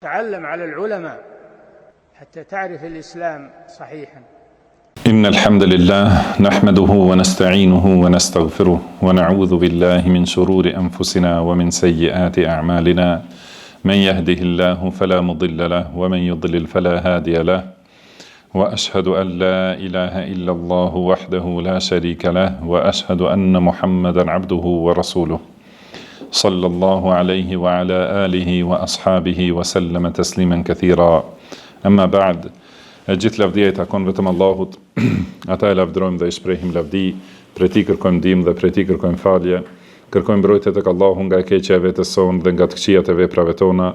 تعلم على العلماء حتى تعرف الإسلام صحيحا. إن الحمد لله نحمده ونستعينه ونستغفره ونعوذ بالله من شرور أنفسنا ومن سيئات أعمالنا من يهده الله فلا مضل له ومن يضلل فلا هادي له وأشهد أن لا إله إلا الله وحده لا شريك له وأشهد أن محمدا عبده ورسوله صلى الله عليه وعلى آله وأصحابه وسلم تسليما كثيرا. أما بعد، gjithë lavdia I takon vetëm Allahut, ata e lavdrojmë dhe I shprehim lavdi, prej Tij kërkojmë ndihmë dhe prej Tij kërkojmë falje, kërkojmë mbrojtje tek Allahu nga e keqja e vetes sonë dhe nga të këqijat e veprave tona.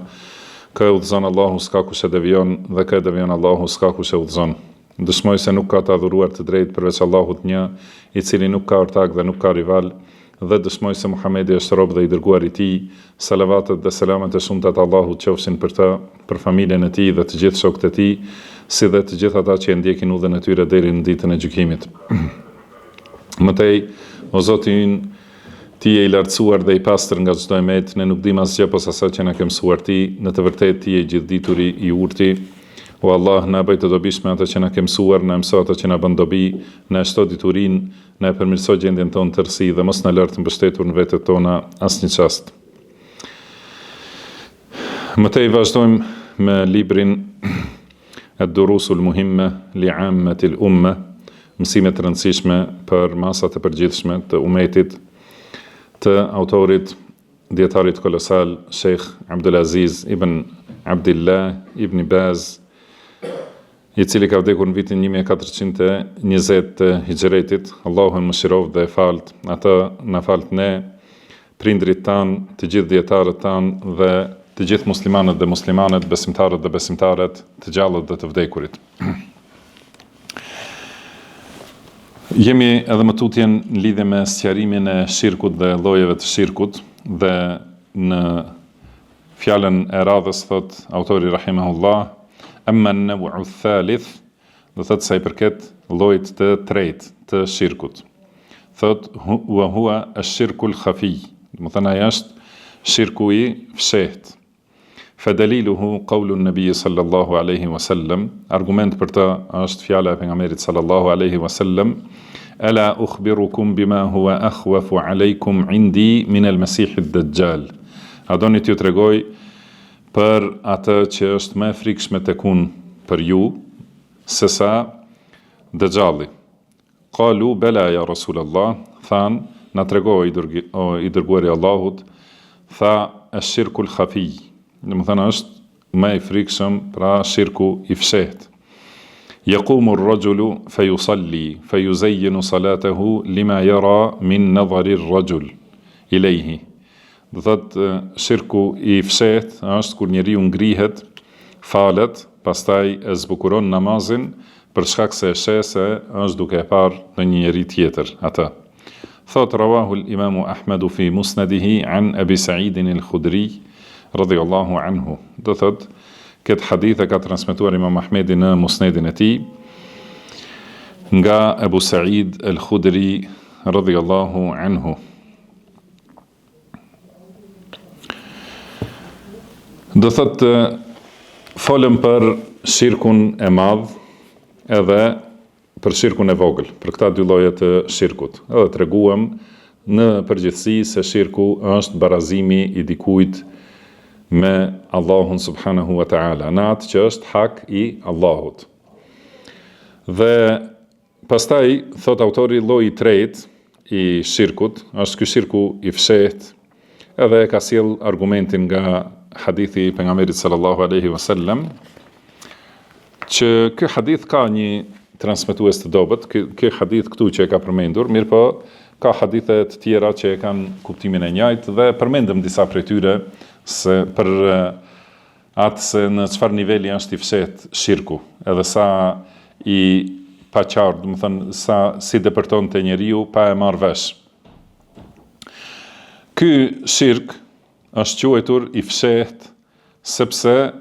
Kë udhëzon Allahu s'ka kush e devijon dhe kë devijon Allahu s'ka kush e udhëzon. Dëshmoj se nuk ka të adhuruar të drejtë përveç Allahut një, I cili nuk ka ortak dhe nuk ka rival, dhe dëshmoj se Muhamedi është rob dhe I dërguar I Tij. Salavatet dhe selamet e shumta të Allahut qofshin për të, për familjen e Tij dhe të gjithë shokët e Tij, si dhe të gjithë ata që e ndjekin udhën e tyre deri në ditën e gjykimit. Mëtej, o Zoti ynë, Ti je I lartësuar dhe I pastër nga çdo emet, ne nuk dim asgjë posa sa që na ke mësuar Ti, në të vërtetë Ti je gjithdituri I urti. O Allah, na bëj të dobishme ata që na ke mësuar, na mëso ata që na bën dobi, na shto diturinë, na e përmirëso gjendjen tonë tërësi dhe mos na lër të mbështetur në vetët tona asnjë çast. Mëtej vazhdojmë me librin Ad-Durusul Muhimme li Ammatil Umme, mësime të rëndësishme për masat e përgjithshme të umetit, të autorit, dietarit kolosal, Sheikh Abdulaziz ibn Abdillah ibn Baz, I cili ka vdekur në vitin 1420 të Hijretit. Allahu e mëshiroft dhe e falt, ata na falt ne, prindrit tanë, të gjithë dietarët tanë dhe të gjithë muslimanët dhe muslimanet, besimtarët dhe besimtaret, të gjallët dhe të vdekurit. Jemi edhe më tutjen në lidhje me sqarimin e shirkut dhe llojeve të shirkut, dhe në fjalën e radhës thot autori rahimahullah, amma an-naw'u ath-thalith, do thot sa I përket llojit të tretë të shirkut. Thot wa huwa ash-shirku al-khafi, do të thënë ai është shirku I fshehtë. Fadaliluhu qawlu an-nabi sallallahu alaihi wasallam, argument për të është fjala e pejgamberit sallallahu alaihi wasallam, ala ukhbirukum bima huwa akhwafu alaykum indi min al-masih ad-dajjal. A doni t'ju tregoj për atë që është më e frikshme tek unë për ju, se sa Dajjalli. Qalu bela ja Rasulallah, than, na tregoj I dërguari I Allahut, tha ash-shirku al-khafi, do të thënë është më I frikshëm, pra shirku I fshehtë. Yaqumu ar-rajulu fayusalli fayuzayyinu salatahu lima yara min nadhari ar-rajul ilayhi. Do thot shirku I fshehtë është kur njeriu ngrihet, falet, pastaj e zbukuron namazin për shkak se e sheh se është duke e parë në një njeri tjetër atë. Thot rawahu al-Imam Ahmadu fi musnadihi an Abi Sa'id al-Khudri radhiyallahu anhu. Do thot këtë hadith e ka transmetuar Imam Ahmedi në musnedin e tij nga Abu Sa'id al-Khudri radhiyallahu anhu. Do thot folëm për shirkun e madh edhe për shirkun e vogël, për këta dy lloje të shirkut. Edhe treguam në përgjithësi se shirku është barazimi I dikujt me Allahun subhanahu wa ta'ala, në atë që është hak I Allahut. Dhe pastaj thot autori lloji I tretë I shirkut është ky shirku I fshehtë, edhe ka sjell argumentin nga hadithi I pejgamberit sallallahu alaihi wasallam, që ky hadith ka një transmetues të dobët, ky hadith këtu që e ka përmendur, mirë po ka hadithe të tjera që e kanë kuptimin e njëjtë dhe përmendëm disa prej tyre se për atë se në çfarë niveli është I fshehtë shirku, edhe sa I paqartë, do të thënë sa si depërton te njeriu pa e marrë vesh. Ky shirk është quajtur I fshehtë sepse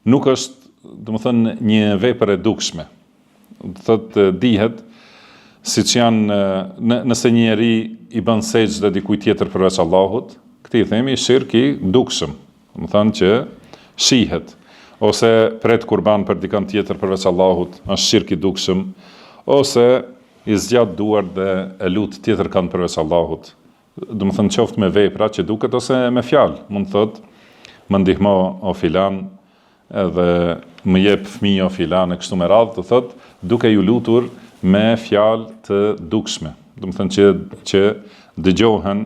nuk është, do të thënë, një vepër e dukshme. Do të thotë dihet siç janë nëse një njeri I bën sejdë dikujt tjetër përveç Allahut, këtij themi shirk I dukshëm. Do të thënë që shihet. ose pret kurban për dikant tjetër përveç Allahut, është shirk i dukshëm, ose i zgjat duar dhe e lut tjetër kanë përveç Allahut. Do të thënë qoftë me vepra që duket ose me fjalë, mund thotë më ndihmo o filan, edhe më jep fëmijë o filan e kështu me radhë, do thotë duke ju lutur me fjalë të dukshme. Do të thënë që dëgjohen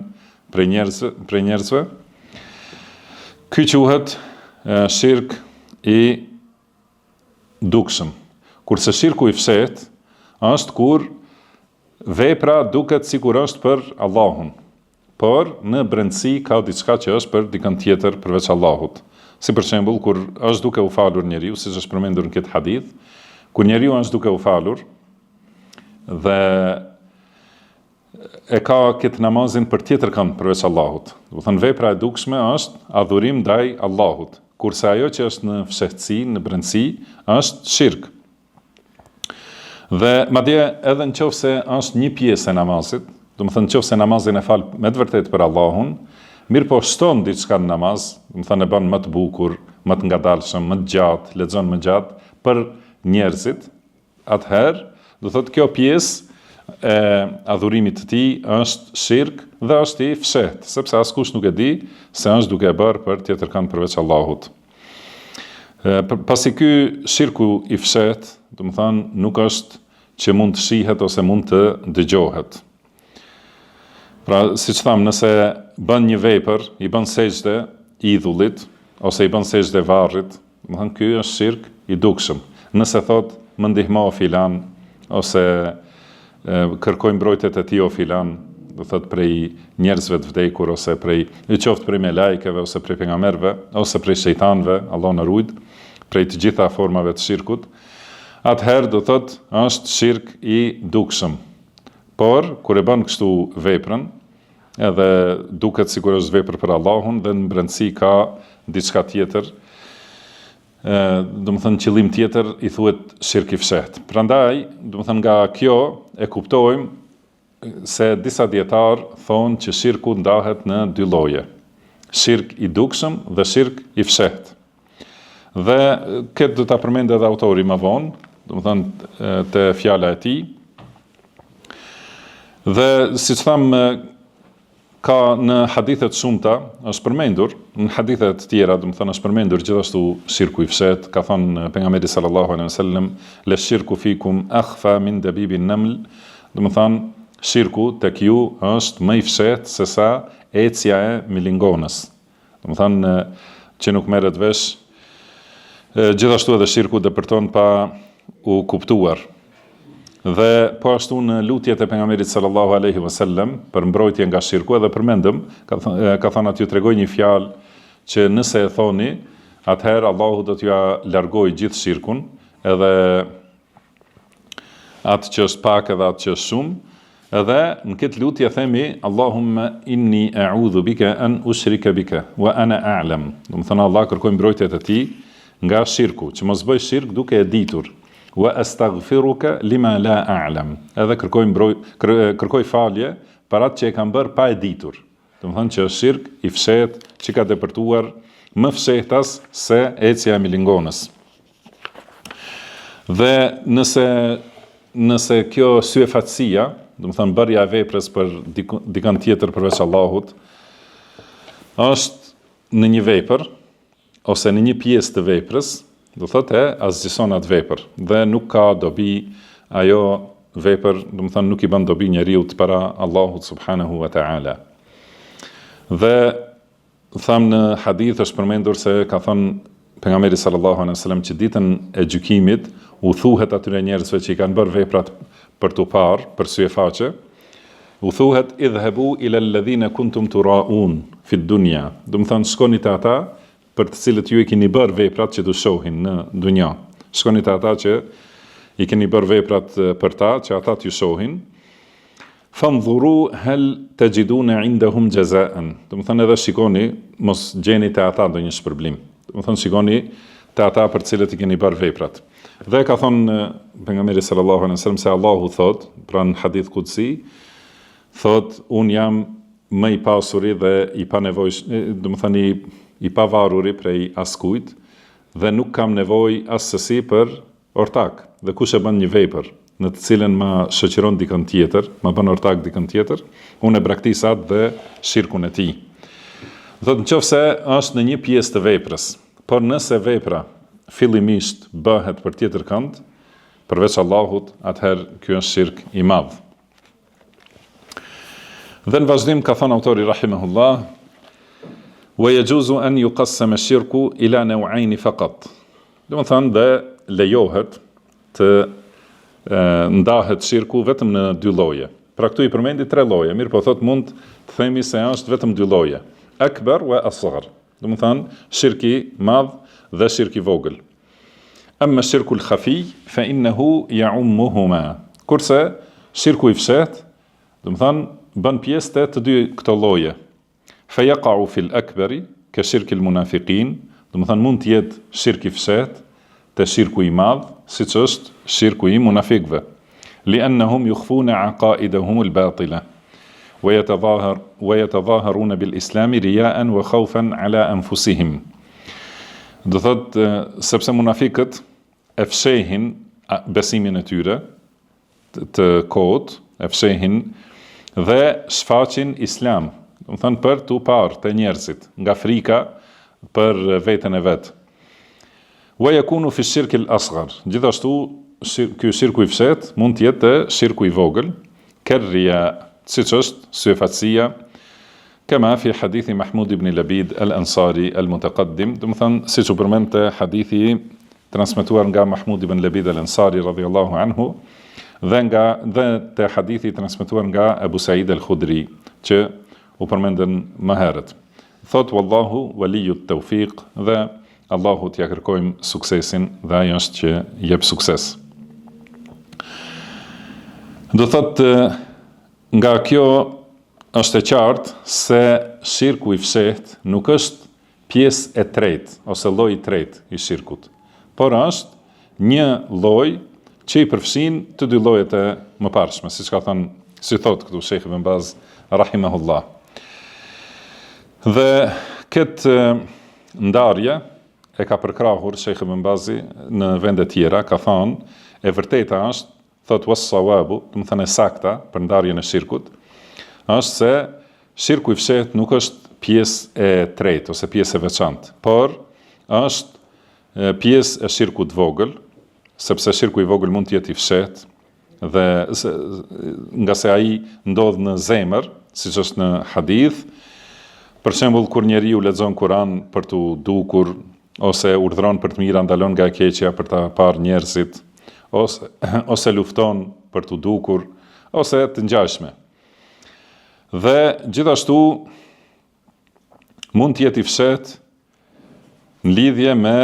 prej njerëzve. Ky quhet shirk i dukshëm. Kurse shirku i fshehtë është kur vepra duket sikur është për Allahun, por në brendësi ka diçka që është për dikant tjetër përveç Allahut. Si për shembull, kur është duke u falur njeriu, siç është përmendur në këtë hadith, kur njeriu është duke u falur dhe e ka këtë namazin për tjetër kënd përveç Allahut. Do të thënë vepra e dukshme është adhurim ndaj Allahut, kurse ajo që është në fshehtësi, në brendësi, është shirk. Dhe madje edhe nëse është një pjesë e namazit, do të thënë nëse namazin e fal me të vërtetë për Allahun, mirë po shton diçka në namaz, do të thënë e bën më të bukur, më të ngadalshëm, më të gjatë, lexon më gjatë për njerëzit, atëherë do thotë kjo pjesë e adhurimit të tij është shirk dhe është i fshehtë, sepse askush nuk e di se është duke e bërë për tjetër kënd përveç Allahut. Pasi ky shirku i fshehtë, do të thënë nuk është që mund të shihet ose mund të dëgjohet. Pra, siç tham, nëse bën një vepër, i bën sejdë idhullit ose i bën sejdë varrit, do të thënë ky është shirk i dukshëm. Nëse thot më ndihmo filan ose kërkoj mbrojtjet e tij o filan, do thot prej njerëzve të vdekur ose prej qoftë prej melajkeve ose prej pejgamberëve ose prej shejtanëve, Allah na ruaj, prej të gjitha formave të shirkut, atëherë do thot është shirk i dukshëm. Por kur e bën kështu veprën, edhe duket sikur është vepër për Allahun dhe në brendësi ka diçka tjetër, do të thënë qëllim tjetër, i thuhet shirk i fshehtë. Prandaj, do të thënë nga kjo e kuptojmë se disa dietar thonë që shirku ndahet në dy lloje: shirk i dukshëm dhe shirk i fshehtë. Dhe këtë do ta përmend edhe autori më vonë, do të thënë te fjala e tij. Dhe siç tham, ka në hadithet shumëta është përmendur, në hadithet tjera, do të thënë është përmendur gjithashtu shirku i fshehtë, ka thënë pejgamberi sallallahu alaihi wasallam, la shirku fikum akhfa min dabibin naml, do të thënë shirku tek ju është më i fshehtë se sa ecja e milingonës. Do të thënë që nuk merret vesh. Gjithashtu edhe shirku dëpërton pa u kuptuar. Dhe po ashtu në lutjet e pejgamberit sallallahu alaihi wasallam për mbrojtje nga shirku, edhe përmendëm, ka thënë aty, tregoj një fjalë që nëse e thoni, atëherë Allahu do t'ju largojë gjithë shirkun, edhe atë që është pak edhe atë që është shumë. Edhe në këtë lutje themi Allahumma inni a'udhu bika an ushrika bika wa ana a'lam. Do të thënë Allah kërkoj mbrojtjet e tij nga shirku, që mos bëj shirk duke e ditur. Wa astaghfiruka lima la a'lam. Edhe kërkoj falje për atë që e kam bërë pa e ditur. Do të thënë që është shirk i fshehtë që ka depërtuar më fshehtas se ecja e milingonës. Dhe nëse kjo syefatësia, do të thënë bërja e veprës për dikant tjetër përveç Allahut, është në një vepër ose në një pjesë të veprës, do thotë asgjëson atë vepër dhe nuk ka dobi ajo vepër, do të thënë nuk i bën dobi njeriu para Allahut subhanahu wa ta'ala. Dhe tham në hadith është përmendur se ka thënë pejgamberi sallallahu alaihi wasallam që ditën e gjykimit u thuhet atyre njerëzve që i kanë bërë veprat për tu parë, për syefaqe, u thuhet idhhabu ila alladhina kuntum turaun fi dunya. Do të thënë shkoni te ata për të cilët ju i keni bërë veprat që do shohin në dunja. Shkoni te ata që i keni bërë veprat për ta, që ata t'ju shohin. Fanzuru hal tajiduna indahum jazaan. Do të thënë edhe shikoni, mos gjeni te ata ndonjë shpërblim. Do të thënë shikoni te ata për të cilët i keni bërë veprat. Dhe ka thënë pejgamberi sallallahu alaihi wasallam se Allahu thot, pra në hadith kudsi, thot un jam më i pasuri dhe i panevojshëm, do të thënë i pavaruri prej askujt, dhe nuk kam nevojë asësi për ortak. Dhe kush e bën një vepër në të cilën ma shoqëron dikën tjetër, ma bën ortak dikën tjetër, unë e braktis atë dhe shirkun e tij. Thotë nëse është në një pjesë të veprës, por nëse vepra fillimisht bëhet për tjetër kënd, përveç Allahut, atëherë ky është shirk i madh. Dhe në vazhdim ka thënë autori rahimahullah, wa yajuzu an yuqassama ash-shirku ila naw'ayn faqat. Do të thonë dhe lejohet të ndahet shirku vetëm në dy lloje. Pra këtu i përmendi 3 lloje, mirë po thot mund të themi se është vetëm 2 lloje. Akbar wa asghar. Do të thonë shirki madh dhe shirki vogël. Amma shirku al-khafi fa innahu ya'ummuhuma. Kurse shirku i fshet, do të thonë bën pjesë të dy këto lloje. Fa yaqa'u fil akbari ka shirki al-munafiqin, do të thonë mund të jetë shirki i fshet te shirku i madh, siç është shirku i munafikëve. Li'annahum yukhfuna 'aqaidahum al-batila wa yatadhaharuna bil-islam riya'an wa khawfan 'ala anfusihim. Do thotë sepse munafikët e fshehin besimin e tyre të kohët, e fshehin dhe shfaqin islam, do të thonë për t'u parë të njerëzit, nga frika për veten e vet. Wa yakunu fi shirk al-asghar. Gjithashtu ky shirku i fshet mund të jetë shirku i vogël, kerria, siç është syfatësia, kama fi hadithi Mahmud ibn Labid al-Ansari al-Mutaqaddim, do të thonë siç u përmendte hadithi transmetuar nga Mahmud ibn Labid al-Ansari radhiyallahu anhu dhe te hadithi transmetuar nga Abu Sa'id al-Khudri që u përmendën më herët. Thot wallahu waliyut tawfiq, dhe Allahu t'ja kërkojmë suksesin dhe ai është që jep sukses. Do thotë nga kjo është e qartë se shirku i fshehtë nuk është pjesë e tretë ose lloji i tretë i shirkut, por është një lloj që i përfshin të dy llojet e mëparshme, siç ka thënë, si thot këtu Sheikh Ibn Baz rahimahullah. Dhe këtë ndarje e ka përkrahur Sheikh Ibn Bazi në vende tjera, ka thënë e vërteta është, thot was-sawabu, do të thënë sakta për ndarjen e shirkut, është se shirku i fshehtë nuk është pjesë e tretë ose pjesë e veçantë, por është pjesë e shirkut vogël, sepse shirku i vogël mund të jetë i fshehtë dhe nga se ai ndodh në zemër, siç është në hadith, për shembull kur njeriu lexon Kur'an për t'u dukur, ose urdhron për të mira, ndalon nga e keqja për ta parë njerëzit, ose lufton për t'u dukur, ose të ngjashme. Dhe gjithashtu mund të jetë i fshehtë në lidhje me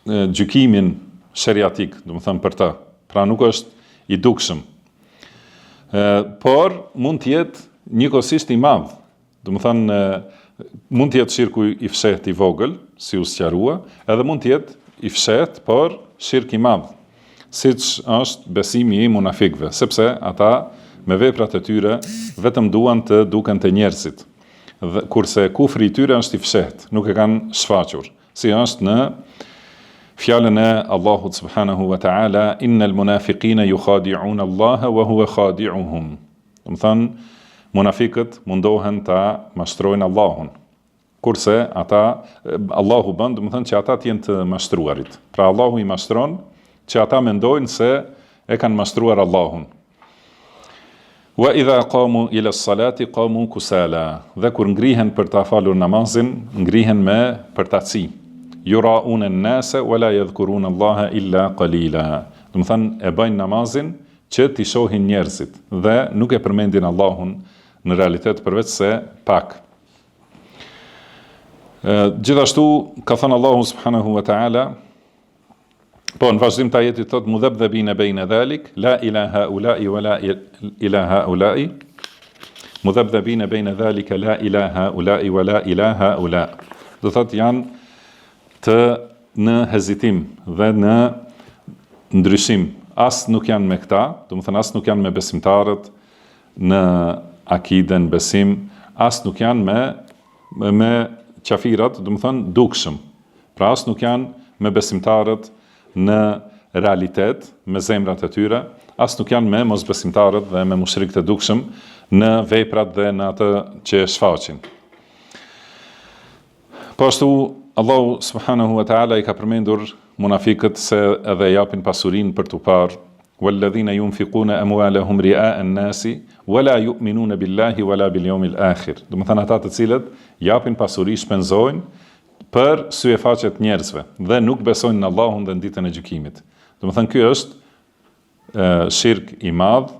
gjykimin sheriatik, do të thënë për ta. Pra nuk është i dukshëm. Por mund të jetë njëkohësisht i madh. Do të thënë mund të jetë shirku i fshehtë i vogël, si u sqarua, edhe mund të jetë i fshehtë, por shirk i madh, siç është besimi i munafikëve, sepse ata me veprat e tyre vetëm duan të duken te njerëzit. Dhe kurse kufri i tyre është i fshehtë, nuk e kanë shfaqur, si është në fjalën e Allahut subhanahu wa ta'ala, innal munafiqina yukhadi'una Allaha wa huwa khadi'uhum. Do të thonë munafikët mundohen ta mashtrojnë Allahun, kurse Allahu bën, do të thonë që ata të jenë të mashtruarit. Pra Allahu i mashtron që ata mendojnë se e kanë mashtruar Allahun. Wa idha qamu ila as-salati qamu kusala. Dhe kur ngrihen për ta falur namazin, ngrihen me përtaci. Yura'una an-nasa wa la yadhkuruna Allaha illa qalila. Do të thonë e bëjnë namazin që t'i shohin njerëzit dhe nuk e përmendin Allahun në realitet përveç se pak. Gjithashtu ka thënë Allahu subhanahu wa ta'ala, po në vazhdim të ajetit thot mudhabdhabina bayna dhalik, la ilaha ulai wa la ilaha ulai, mudhabdhabina bayna dhalika la ilaha ulai wa la ilaha ula. Do thot janë të në hezitim dhe në ndryshim. As nuk janë me këta, do të thënë as nuk janë me besimtarët në akiden, besim, as nuk janë me qafirat, do të thënë dukshëm. Pra as nuk janë me besimtarët në realitet, me zemrat e tyre, as nuk janë me mosbesimtarët dhe me mushrikët e dukshëm në veprat dhe në atë që shfaqin. Po ashtu Allahu subhanahu wa ta'ala i ka përmendur munafikët se edhe japin pasurinë për t'u parë, walladhina yunfiquna amwalahum ri'a an-nasi wala yu'minuna billahi wala bil yawmil akhir. Do të thënë ata të cilët japin pasuri, shpenzojnë për syefaqet njerëzve dhe nuk besojnë në Allahun dhe në ditën e gjykimit. Do të thënë ky është shirk i madh,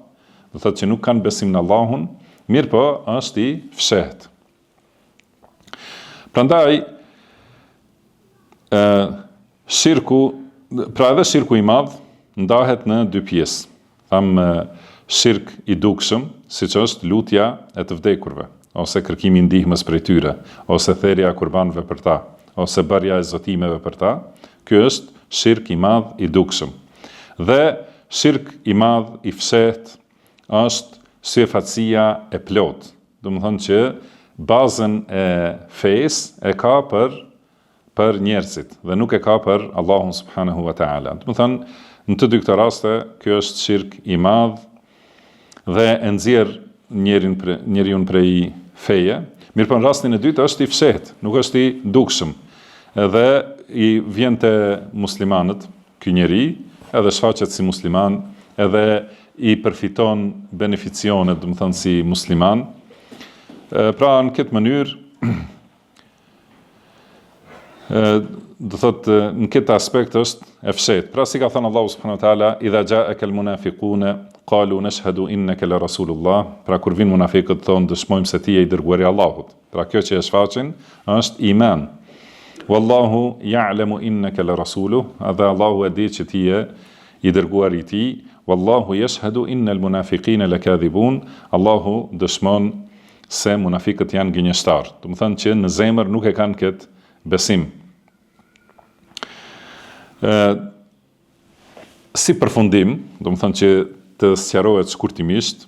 do thotë që nuk kanë besim në Allahun, mirë po është i fshehtë. Prandaj shirku, pra edhe shirku i madh ndahet në dy pjesë. Tham shirk i dukshëm, siç është lutja e të vdekurve, ose kërkimi i ndihmës prej tyre, ose thërrja e qurbanëve për ta, ose bërja e zotimeve për ta. Ky është shirk i madh i dukshëm. Dhe shirk i madh i fshehtë është syfatësia e plot. Do të thonë që bazën e fesë e ka për njerëzit dhe nuk e ka për Allahun subhanahu wa ta'ala. Do të thonë në të dy këto raste, kjo është shirk i madh dhe e nxjerr njeriun prej feje. Mirë po në rastin e dytë është i fshehtë, nuk është i dukshëm. Edhe i vjen te muslimanët ky njeri, edhe shfaqet si musliman, edhe i përfiton beneficionet, do të thonë si musliman. Pra në këtë mënyrë do thotë në këtë aspekt është e fshehtë. Pra si ka thënë Allahu subhanahu wa taala, idha ja'aka al-munafiquna qalu nashhadu innaka la rasulullah. Pra kur vin munafiqët thonë dëshmojmë se ti je i dërguari i Allahut. Pra kjo që e shfaqin është iman. Wallahu ya'lamu innaka la rasuluhu, edhe Allahu e di që ti je i dërguari i tij. Wallahu yashhadu innal munafiqina lakadhibun. Allahu dëshmon se munafiqët janë gënjeshtar. Do të thonë që në zemër nuk e kanë këtë besim. Si përfundim, do të thonë që të sqarohet shkurtimisht,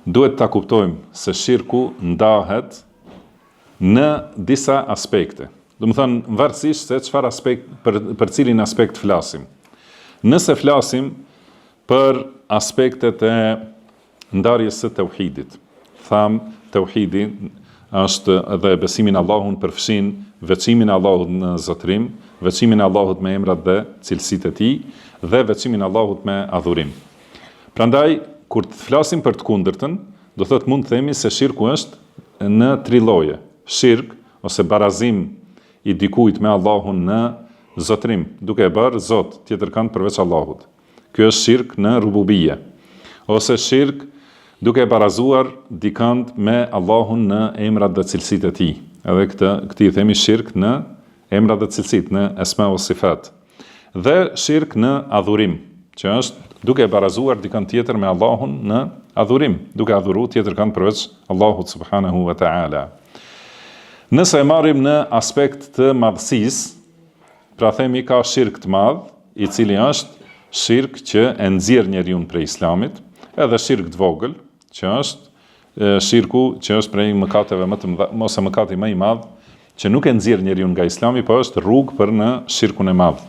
duhet ta kuptojmë se shirku ndahet në disa aspekte. Do të thonë varësisht se çfarë aspekt për cilin aspekt flasim. Nëse flasim për aspektet e ndarjes së tauhidit, tham tauhidi është edhe besimin Allahun përfshin veçimin Allahut në zotrim, veçimin Allahut me emrat dhe cilësitë e tij dhe veçimin Allahut me adhurim. Prandaj kur të flasim për të kundërtën, do thotë mund të themi se shirku është në tri lloje. Shirk ose barazim i dikujt me Allahun në zotrim, duke e bërë zot tjetër kanë përveç Allahut. Ky është shirk në rububie. Ose shirk duke e barazuar dikant me Allahun në emrat dhe cilësitë e tij. Edhe këtë i themi shirk në emrat dhe cilësitë, në esma o sifat. Dhe shirk në adhurim, që është duke e barazuar dikant tjetër me Allahun në adhurim, duke adhuru tjetër kanë përveç Allahut subhanahu wa ta'ala. Nëse e marrim në aspekt të madhësisë, pra themi ka shirk të madh, i cili është shirk që e nxjerr njeriu prej islamit, edhe shirk të vogël, që është shirku që është prej mëkateve më të mëdha, ose mëkati më i madh, që nuk e nxjerr njeriu nga islami, por është rrugë për në shirkun e madh.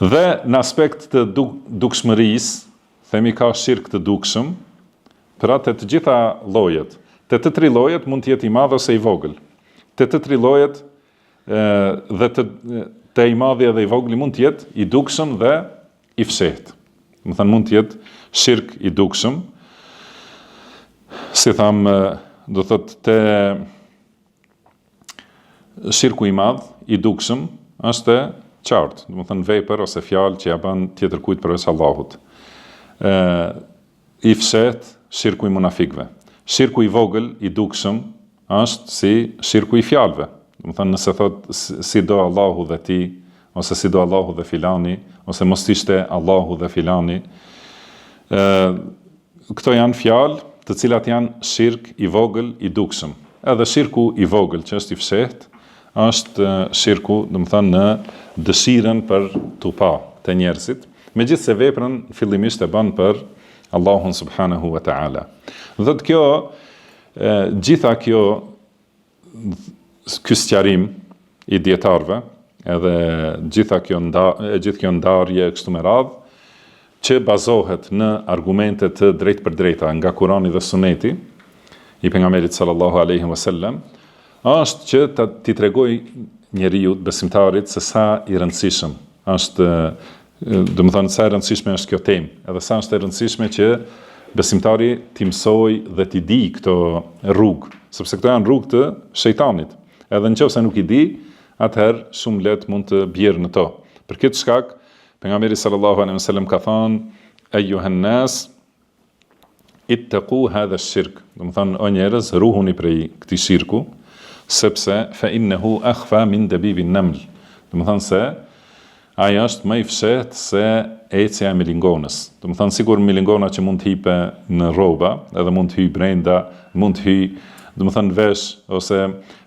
Dhe në aspekt të dukshmërisë, themi ka shirk të dukshëm, pra të gjitha llojet. Të tri llojet mund të jetë i madh ose i vogël. Të tri llojet dhe të i madhi edhe i vogël mund të jetë i dukshëm dhe i fshehtë. Do të thënë mund të jetë shirk i dukshëm, si tham, do thotë te shirku i madh i dukshëm është qartë, do të thënë vepër ose fjalë që ja bën tjetër kujt përveç Allahut. I fshehtë shirku i munafikëve. Shirku i vogël i dukshëm është si shirku i fjalëve. Do të thënë nëse thotë si do Allahu dhe ti, ose si do Allahu dhe filani, ose mos ishte Allahu dhe filani. Këto janë fjalë të cilat janë shirk i vogël i dukshëm. Edhe shirku i vogël që është i fshehtë është shirku, do të thënë në dëshirën për t'u pa të njerëzit, megjithse veprën fillimisht e bën për Allahun subhanahu wa ta'ala. Dhe kjo gjitha ky sqarim i dietarëve edhe gjithë kjo ndarje kështu me radhë, që bazohet në argumente të drejtë për drejta nga Kurani dhe Suneti i pejgamberit sallallahu alaihi wasallam, është që t'i tregoj njeriu besimtarit se sa i rëndësishëm është, domethënë sa e rëndësishme është kjo temë, edhe sa është e rëndësishme që besimtari t'i mësoj dhe t'i di këto rrugë, sepse këto janë rrugë të shejtanit. Edhe nëse nuk i di, atëherë shumë lehtë mund të bjerë në to. Për këtë shkak, pejgamberi sallallahu alaihi wasallam ka thënë: "Ayyuhan nas, ittaqu hadha ash-shirk." Domethënë, o njerëz, ruhuni prej këtij shirku, sepse fa innahu akhfa min dabibin naml. Domethënë se ai është më i fshehtë se ecja e milingonës. Domethënë sikur milingona që mund të hipe në rroba, edhe mund të hyjë brenda, mund të hyjë, domethënë vesh, ose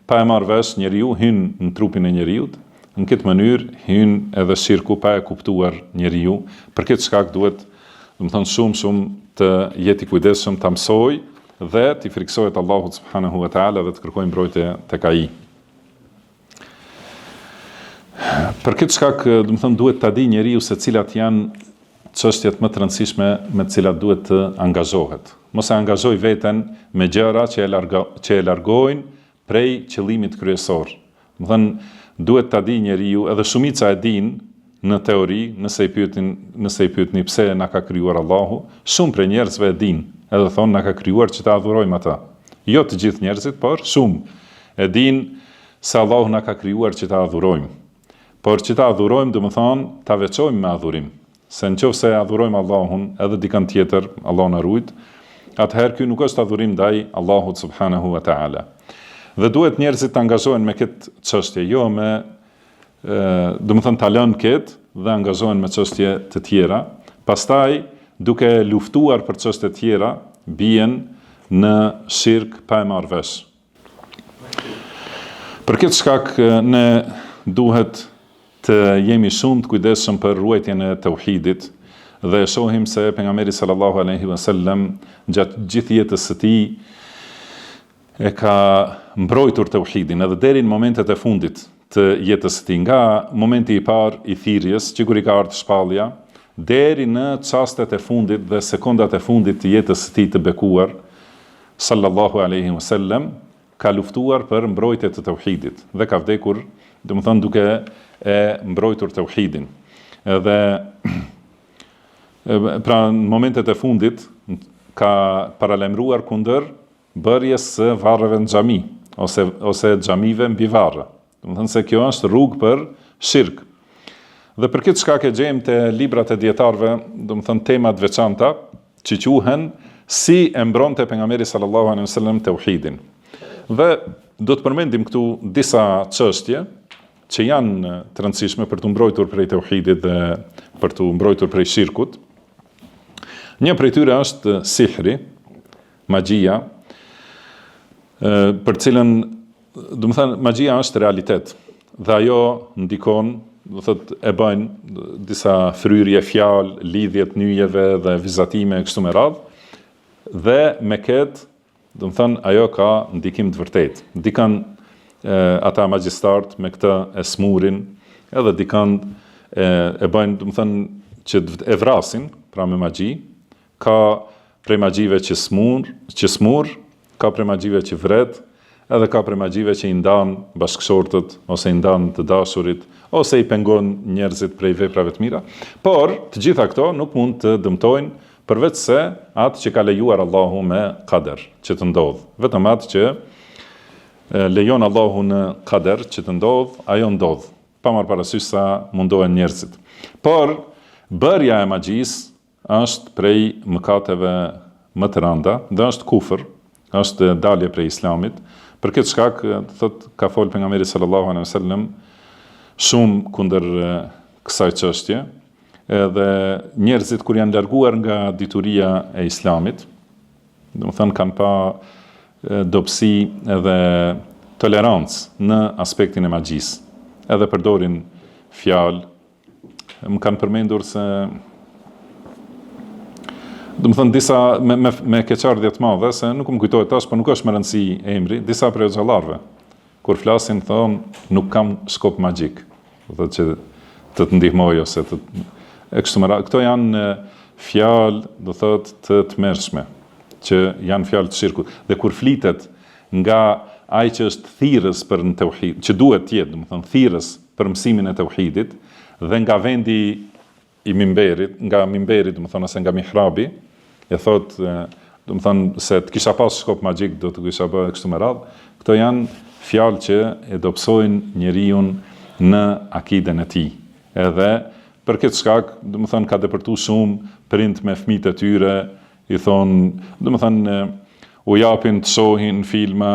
pa e marrë vesh, njeriu hyn në trupin e njeriu. Në këtë mënyrë hyn edhe shirku pa e kuptuar njeriu. Për këtë shkak duhet, domethënë shumë të jeti kujdesshëm, ta mësoj dhe t'i friksohet Allahut subhanahu wa taala dhe të kërkojë mbrojtje tek ai. Për këtë shkak, domethënë duhet ta di njeriu se cilat janë çështjet më të rëndësishme me të cilat duhet të angazhohet. Mos e angazhoj veten me gjëra që e largojnë prej qëllimit kryesor. Domethënë duhet ta di njeriu, edhe shumica e din në teori, nëse i pyetni pse na ka krijuar Allahu, shumë prej njerëzve e din, edhe thonë na ka krijuar që ta adhurojmë ata. Jo të gjithë njerëzit, por shumë e din se Allahu na ka krijuar që ta adhurojmë. Por që ta adhurojmë, domethënë ta veçojmë me adhurim. Se nëse adhurojmë Allahun edhe dikën tjetër, Allahu na ruaj, atëherë ky nuk është adhurim ndaj Allahut subhanahu wa taala. Dhe duhet njerëzit të angazhohen me këtë çështje, jo me domethënë ta lënë këtë dhe angazhohen me çështje të tjera. Pastaj, duke luftuar për çështje të tjera, bien në shirk pa e marrë vesh. Për këtë shkak ne duhet të jemi shumë të kujdesshëm për ruajtjen e tauhidit dhe shohim se pejgamberi sallallahu alaihi wasallam gjatë gjithë jetës së tij e ka mbrojtur tauhidin edhe deri në momentet e fundit të jetës së tij, nga momenti i parë i thirrjes, që kur i ka ardhur shpallja, deri në çastet e fundit dhe sekondat e fundit të jetës së tij të bekuar, sallallahu alaihi wasallam ka luftuar për mbrojtje të tauhidit dhe ka vdekur, domethënë duke e mbrojtur tauhidin. Edhe pra në momentet e fundit ka paralajmëruar kundër bërjes së varreve në xhami ose xhamive mbi varre. Domethënë se kjo është rrugë për shirk. Dhe për këtë shkak e gjejmë te librat e dietarëve, domethënë tema të veçanta që quhen si e mbronte pejgamberi sallallahu alaihi wasallam tauhidin. Dhe do të përmendim këtu disa çështje që janë të rëndësishme për të mbrojtur prej tauhidit dhe për të mbrojtur prej shirkut. Një prej tyre është sihri, magjia, për cilën, domethënë, magjia është realitet dhe ajo ndikon, do thotë, e bëjnë disa fryrje, fjalë, lidhje të nyjeve dhe vizatime kështu me radhë, dhe me këtë, domethënë, ajo ka ndikim të vërtetë. Ndikan ata magjistarët me këtë e smurin, edhe dikand e bëjnë, domethënë, që e vrasin, pra me magji. Ka prej magjive që smur, ka prej magjive që vret, edhe ka prej magjive që i ndan bashkëshortët, ose i ndan të dashurit, ose i pengon njerëzit prej veprave të mira. Por, të gjitha këto nuk mund të dëmtojnë, përveç se atë që ka lejuar Allahu me kader, që të ndodh. Vetëm atë që lejon Allahu në kader që të ndodh, ajo ndodh, pa marrë parasysh sa mundohen njerëzit. Por, bërja e magjisë është prej mëkateve më të rënda, dhe është kufër, është dalje prej islamit. Për këtë shkak, thot, ka folë pejgamberi sallallahu alaihi wasallam shumë kundër kësaj çështje, edhe njerëzit kur janë larguar nga dituria e islamit, domethënë kanë pa dobësi edhe tolerancë në aspektin e magjisë, edhe përdorin fjalë. Më kanë përmendur se domethënë disa me keqardhje të madhe, se nuk më kujtohet tash, por nuk është më rëndësi emri, disa prej xhallarëve kur flasin thonë nuk kam skop magjik. do thotë që të ndihmoj ose të e kështu me radhë. Këto janë fjalë, do thotë, të tmerrshme, që janë fjalë të shirkut. Dhe kur flitet nga ai që është thirrës për në tauhid, që duhet të jetë, domethënë thirrës për mësimin e tauhidit, dhe nga vendi i mimberit, nga mimberi, domethënë ose nga mihrabi, e thotë, domethënë se të kisha pas shkop magjik do të kisha bërë kështu me radhë. Këto janë fjalë që e dobësojnë njeriu në akiden e tij. Edhe për këtë shkak, domethënë ka depërtuar shumë prind me fëmijët e tyre, i thonë, domethënë u japin të shohin filma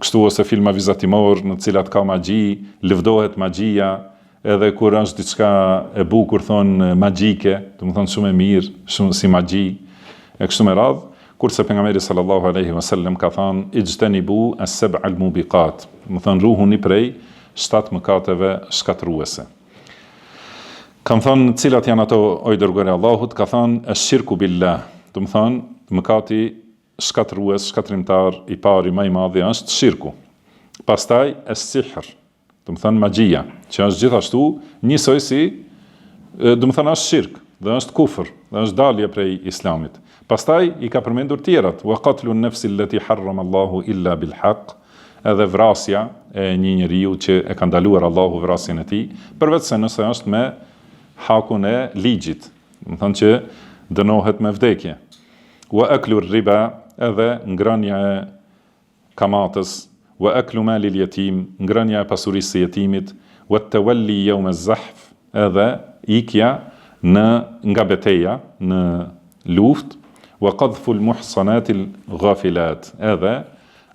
kështu ose filma vizatimor në të cilat ka magji, lëvdohet magjia, edhe kur është diçka e bukur thonë magjike, domethënë shumë e mirë, shumë si magji, e kështu me radhë. Kurse pejgamberi sallallahu alaihi wasallam ka thënë ijtanibu as-sab'a al-mubiqat, domethënë ruhuni prej 7 mëkateve shkatërruese. Kam thënë cilat janë ato o i dërguari i Allahut, ka thënë ash-shirku billah, domethënë mëkati shkatërrues, shkatrimtar i pari më i madh është shirku. Pastaj as-sihr, domethënë magjia, që është gjithashtu njësoj si, domethënë është shirk, dhe është kufër, dhe është dalje prej islamit. Pastaj i ka përmendur tjerat, wa qatlu an-nafsi allati harrama Allahu illa bil haqq, edhe vrasja e një njeriu që e ka ndaluar Allahu vrasjen e tij, përveç se nëse është me hakun e ligjit, domethënë që dënohet me vdekje. Wa aklu riba, edhe ngrënia e kamatës, wa aklu malil yatim, ngrënia e pasurisë së jetimit, wa tawalli yawm az-zahf, edhe ikja nga betejë në luftë, wa qadhfu al-muhsanati al-ghafilat, edhe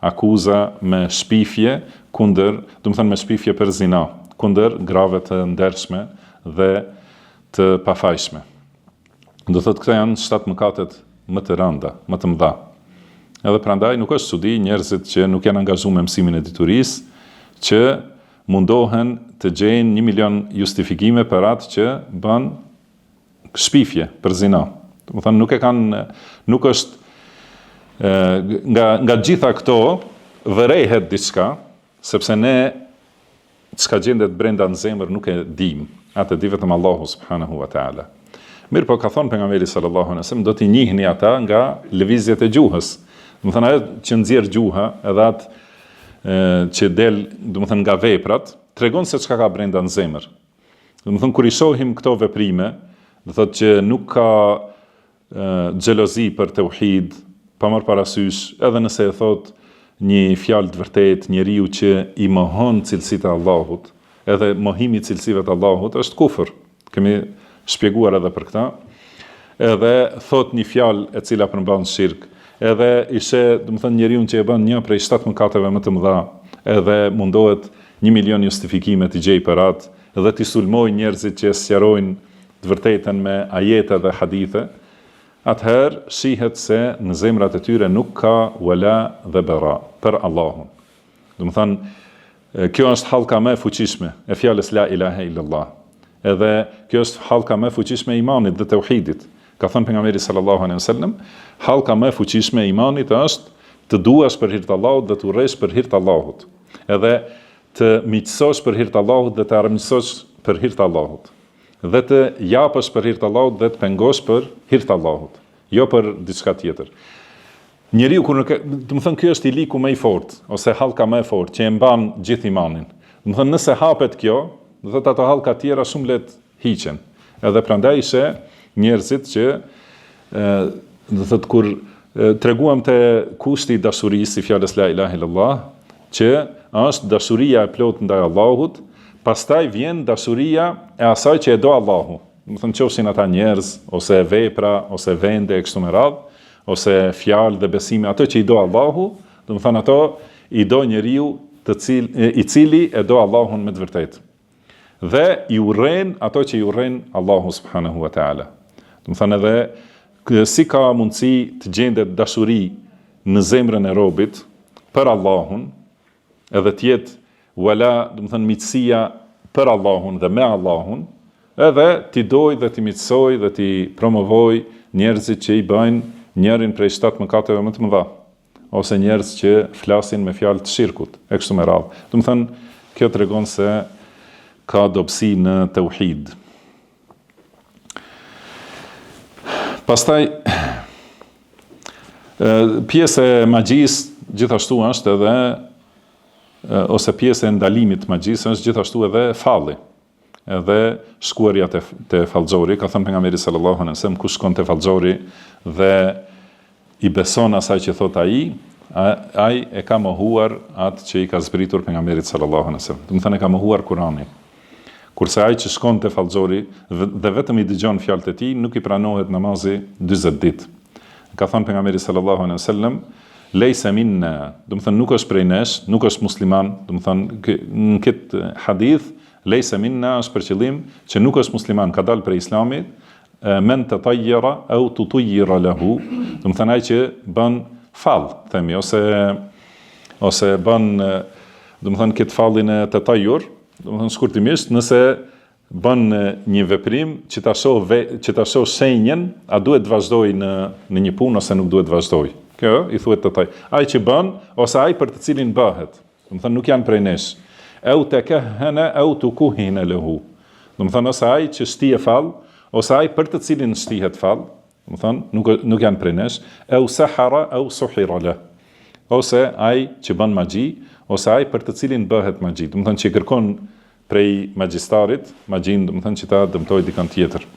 akuza me shpifje kundër, domethënë me shpifje për zina, kundër grave të ndershme dhe të pafajshme. Do thotë këto janë 7 mëkatet më të rënda, më të mëdha. Edhe prandaj nuk është çudi njerëzit që nuk janë angazhuar me mësimin e diturisë, që mundohen të gjejnë 1 milion justifikime për atë që bën shpifje për zina. Domethënë nuk është nga gjitha këto vërehet diçka, sepse ne çka gjendet brenda në zemër nuk e dim, atë di vetëm Allahu subhanahu wa taala. Mirë po ka thonë pejgamberi sallallahu alaihi wasallam, do t'i njihni ata nga lëvizjet e gjuhës. Domethënë ajo që nxjerr gjuha, edhe atë që del, domethënë nga veprat, tregon se çka ka brenda në zemër. Domethënë kur i shohim këto veprime, do thotë që nuk ka xhelozi për tauhid, pa marrë parasysh, edhe nëse e thot një fjalë të vërtetë, njeriu që i mohon cilësitë e Allahut, edhe mohimi i cilësive të Allahut është kufër. Kemi shpjeguar edhe për këtë. Edhe thot një fjalë e cila përmban shirk, edhe ishe, domethënë njeriu që e bën një prej 7 mëkateve më të mëdha, edhe mundohet 1 milion justifikime të gjej për atë, edhe t'i sulmojë njerëzit që sqarojnë të vërtetën me ajete dhe hadithe, atëherë shihet se në zemrat e tyre nuk ka wala dhe bara për Allahun. Domethënë kjo është hallka më e fuqishme e fjalës la ilaha illallah. Edhe kjo është hallka më e fuqishme e imanit dhe tauhidit. Ka thënë pejgamberi sallallahu alaihi wasallam, hallka më e fuqishme e imanit është të duash për hir të Allahut dhe të urresh për hir të Allahut. Edhe të miqësosh për hir të Allahut dhe të armiqësosh për hir të Allahut. Dhe të japësh për hir të Allahut dhe të pengosh për hir të Allahut, jo për diçka tjetër. Njeriu kur domethënë ky është i liku më i fortë ose hallka më e fortë që e mban gjithë imanin. Domethënë nëse hapet kjo, do thotë ato hallka tjera shumë lehtë hiqen. Edhe prandaj ishe njerëzit që do thotë kur treguam te kushti i dashurisë si fjalës la ilaha illallah, që është dashuria e plotë ndaj Allahut. Pastaj vjen dashuria e asaj që e do Allahu. Domethënë qofshin ata njerëz, ose vepra, ose vende e kështu me radhë, ose fjalë dhe besime, ato që i do Allahu, domethënë ato i do njeriu i cili e do Allahun me të vërtetë. Dhe i urren ato që i urren Allahu subhanahu wa taala. Domethënë edhe si ka mundësi të gjendet dashuri në zemrën e robit për Allahun, edhe të jetë wala, domethënë miqësia për Allahun dhe me Allahun, edhe t'i doj dhe t'i miqësoj dhe t'i promovoj njerëzit që i bëjnë njërin prej 7 mëkateve më të mëdha, ose njerëz që flasin me fjalë të shirkut, e kështu me radhë. Domethënë kjo tregon se ka dobësi në tauhid. Pastaj pjesë e magjisë gjithashtu është edhe ose pjesë e ndalimit të magjisë është gjithashtu edhe falli. Edhe shkuarja te fallxori, ka thënë pejgamberi sallallahu alaihi wasallam, kush shkon te fallxori dhe i beson asaj që thot ai e ka mohuar atë që i ka zbritur pejgamberit sallallahu alaihi wasallam. Do të thënë e ka mohuar Kur'anin. Kurse ai që shkon te fallxori dhe vetëm i dëgjon fjalët e tij, nuk i pranohet namazi 40 ditë. Ka thënë pejgamberi sallallahu alaihi wasallam, lejse minna, do të thënë nuk është prej nesh, nuk është musliman, do të thënë në këtë hadith lejse minna është për qëllim që nuk është musliman, ka dalë prej islamit, men tatayyara au tutayyira lahu, do të thënë ai që bën fall, themi, ose bën, do të thënë këtë fallin e tatayyur, do të thënë shkurtimisht, nëse bën një veprim që ta shoh shenjën, a duhet të vazhdoj në një punë ose nuk duhet të vazhdoj. Kjo i thuhet tatay. Ai që bën ose ai për të cilin bëhet, do të thënë nuk janë prej nesh. Au takahana au tukuhina lahu. Do të thënë ose ai që shtie fall, ose ai për të cilin shtihet fall, do të thënë nuk janë prej nesh. Au sahara au suhira la. Ose ai që bën magji, ose ai për të cilin bëhet magji. Do të thënë që kërkon prej magjistarit, magjin, do të thënë që ta dëmtoj dikën tjetër.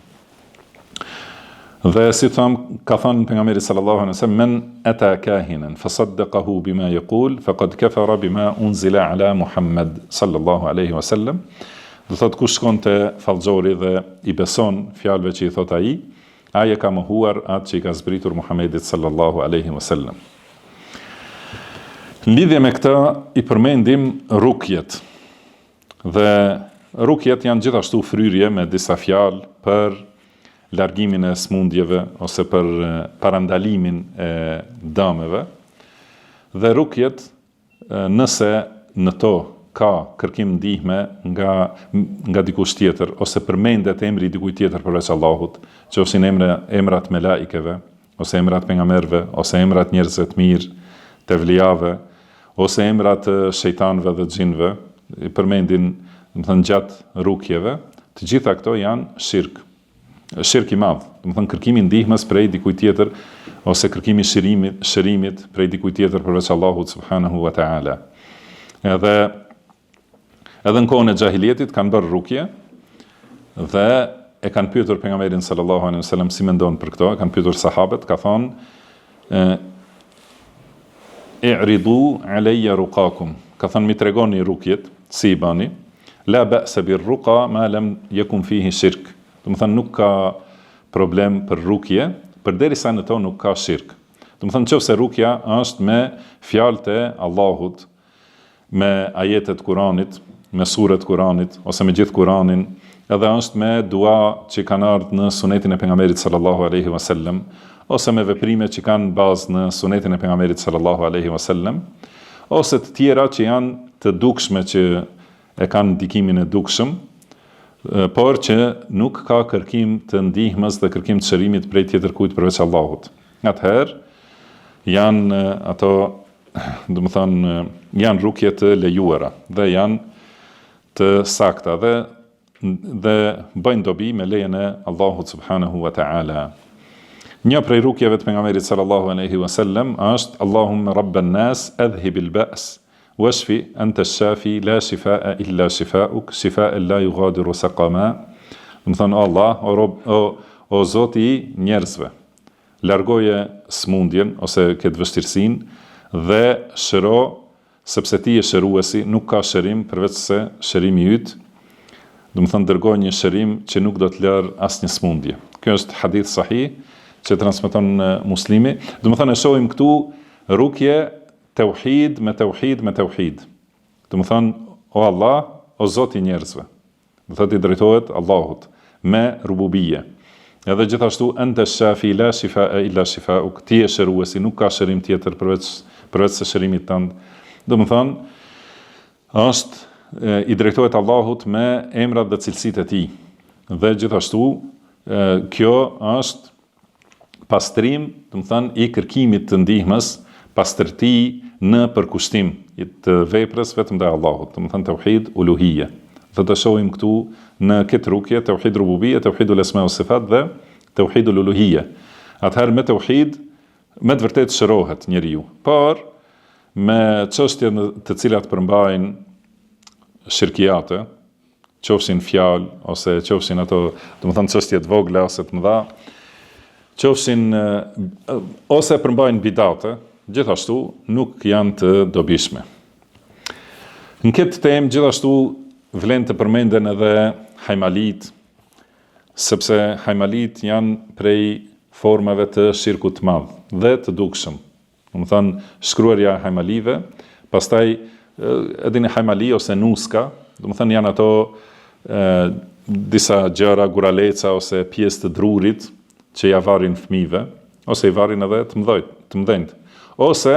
Dhe si tham, ka thënë pejgamberi sallallahu alaihi wasallam, men ata kahinan fasaddaqahu bima yaqul faqad kafara bima unzila ala Muhammad sallallahu alaihi wasallam. Do thotë kush shkon te fallxori dhe i beson fjalëve që i thot ai e ka mohuar atë që i ka zbritur Muhammedit sallallahu alaihi wasallam. Në lidhje me këtë i përmendim rukjet. Dhe rukjet janë gjithashtu fryrje me disa fjalë për largimin e smundjeve ose për parandalimin e dëmeve. Dhe rukjet, nëse në to ka kërkim ndihme nga dikush tjetër ose përmendet emri i dikujt tjetër përveç Allahut, qofshin emrat melaikeve, ose emrat pejgamberëve, ose emrat njerëzve të mirë, të vlijave, ose emrat shejtanëve dhe xhinëve, i përmendin, do të thënë gjatë rukjeve, të gjitha këto janë shirk. Shirk i madh, do të thënë kërkimi ndihmës prej dikujt tjetër ose kërkimi shërimit prej dikujt tjetër përveç Allahut subhanahu wa taala. Edhe në kohën e xahilietit kanë bërë rukje dhe e kanë pyetur pejgamberin sallallahu alaihi wasallam si mendon për këto, kanë pyetur sahabët, ka thonë i'ridu alayya ruqakum, ka thonë mi tregoni rukjet si i bani, la ba'sa bir ruqa ma lam yakun fihi shirk. Do të thënë nuk ka problem për rukje, përderisa në to nuk ka shirk. Do të thënë nëse rukja është me fjalët e Allahut, me ajetet Kuranit, me suret Kuranit ose me gjithë Kuranin, edhe është me dua që kanë ardhur në sunetin e pejgamberit sallallahu alaihi wasallam, ose me veprime që kanë bazë në sunetin e pejgamberit sallallahu alaihi wasallam, ose të tjera që janë të dukshme që e kanë ndikimin e dukshëm, por që nuk ka kërkim të ndihmës dhe kërkim të shërimit prej tjetër kujt përveç Allahut. Atëherë janë ato, do të thënë, janë rukje të lejuara dhe janë të sakta dhe bëjnë dobi me lejen e Allahut subhanahu wa taala. Një prej rukjeve të pejgamberit sallallahu alaihi wasallam është Allahumma rabban nas adhhibil ba's washfi anta ash-shafi la shifaa illa shifaa'uk shifaa'an la yughadiru saqama. Do të thënë Allah, o Zoti i njerëzve, largoje smundjen ose këtë vështirësinë dhe shëro, sepse ti je shëruesi, nuk ka shërim përveç se shërimi yt. Do të thënë dërgoj një shërim që nuk do të lër asnjë smundje. Kjo është hadith sahih që transmeton Muslimi. Do të thënë e shohim këtu rukje tauhid me tauhid. Do të thënë o Allah, o Zoti i njerëzve. Do thotë i drejtohet Allahut me rububie. Edhe gjithashtu anta shafi la shifaa illa shifaa'uk, ti je shëruesi, nuk ka shërim tjetër përveç se shërimit tënd. Do të thënë është i drejtohet Allahut me emrat dhe cilësitë e tij. Dhe gjithashtu kjo është pastrim, do të thënë i kërkimit të ndihmës, pastërti në përkushtim të veprës vetëm te Allahut, do të thënë tauhid uluhiyya. Dhe të shohim këtu në këtë rukje, tauhid rububie, tauhidul asma wa sifat dhe tauhidul uluhia. Atëherë me tauhid, me të vërtetë shërohet njeriu, por me çështje të cilat përmbajnë shirkiate, qofshin fjalë ose qofshin ato, domethënë çështje të vogla ose të mëdha, qofshin ose përmbajnë bidate, gjithashtu nuk janë të dobishme. Në këtë temë gjithashtu vlen të përmenden edhe hajmalit, sepse hajmalit janë prej formave të shirkut të madh dhe të dukshëm. Domethënë shkruarja e hajmalive, pastaj edhe në hajmali ose nuska, domethënë janë ato disa gjëra, guraleca ose pjesë të drurit që ja varin fëmijëve, ose i varin edhe të mëdhenjt, ose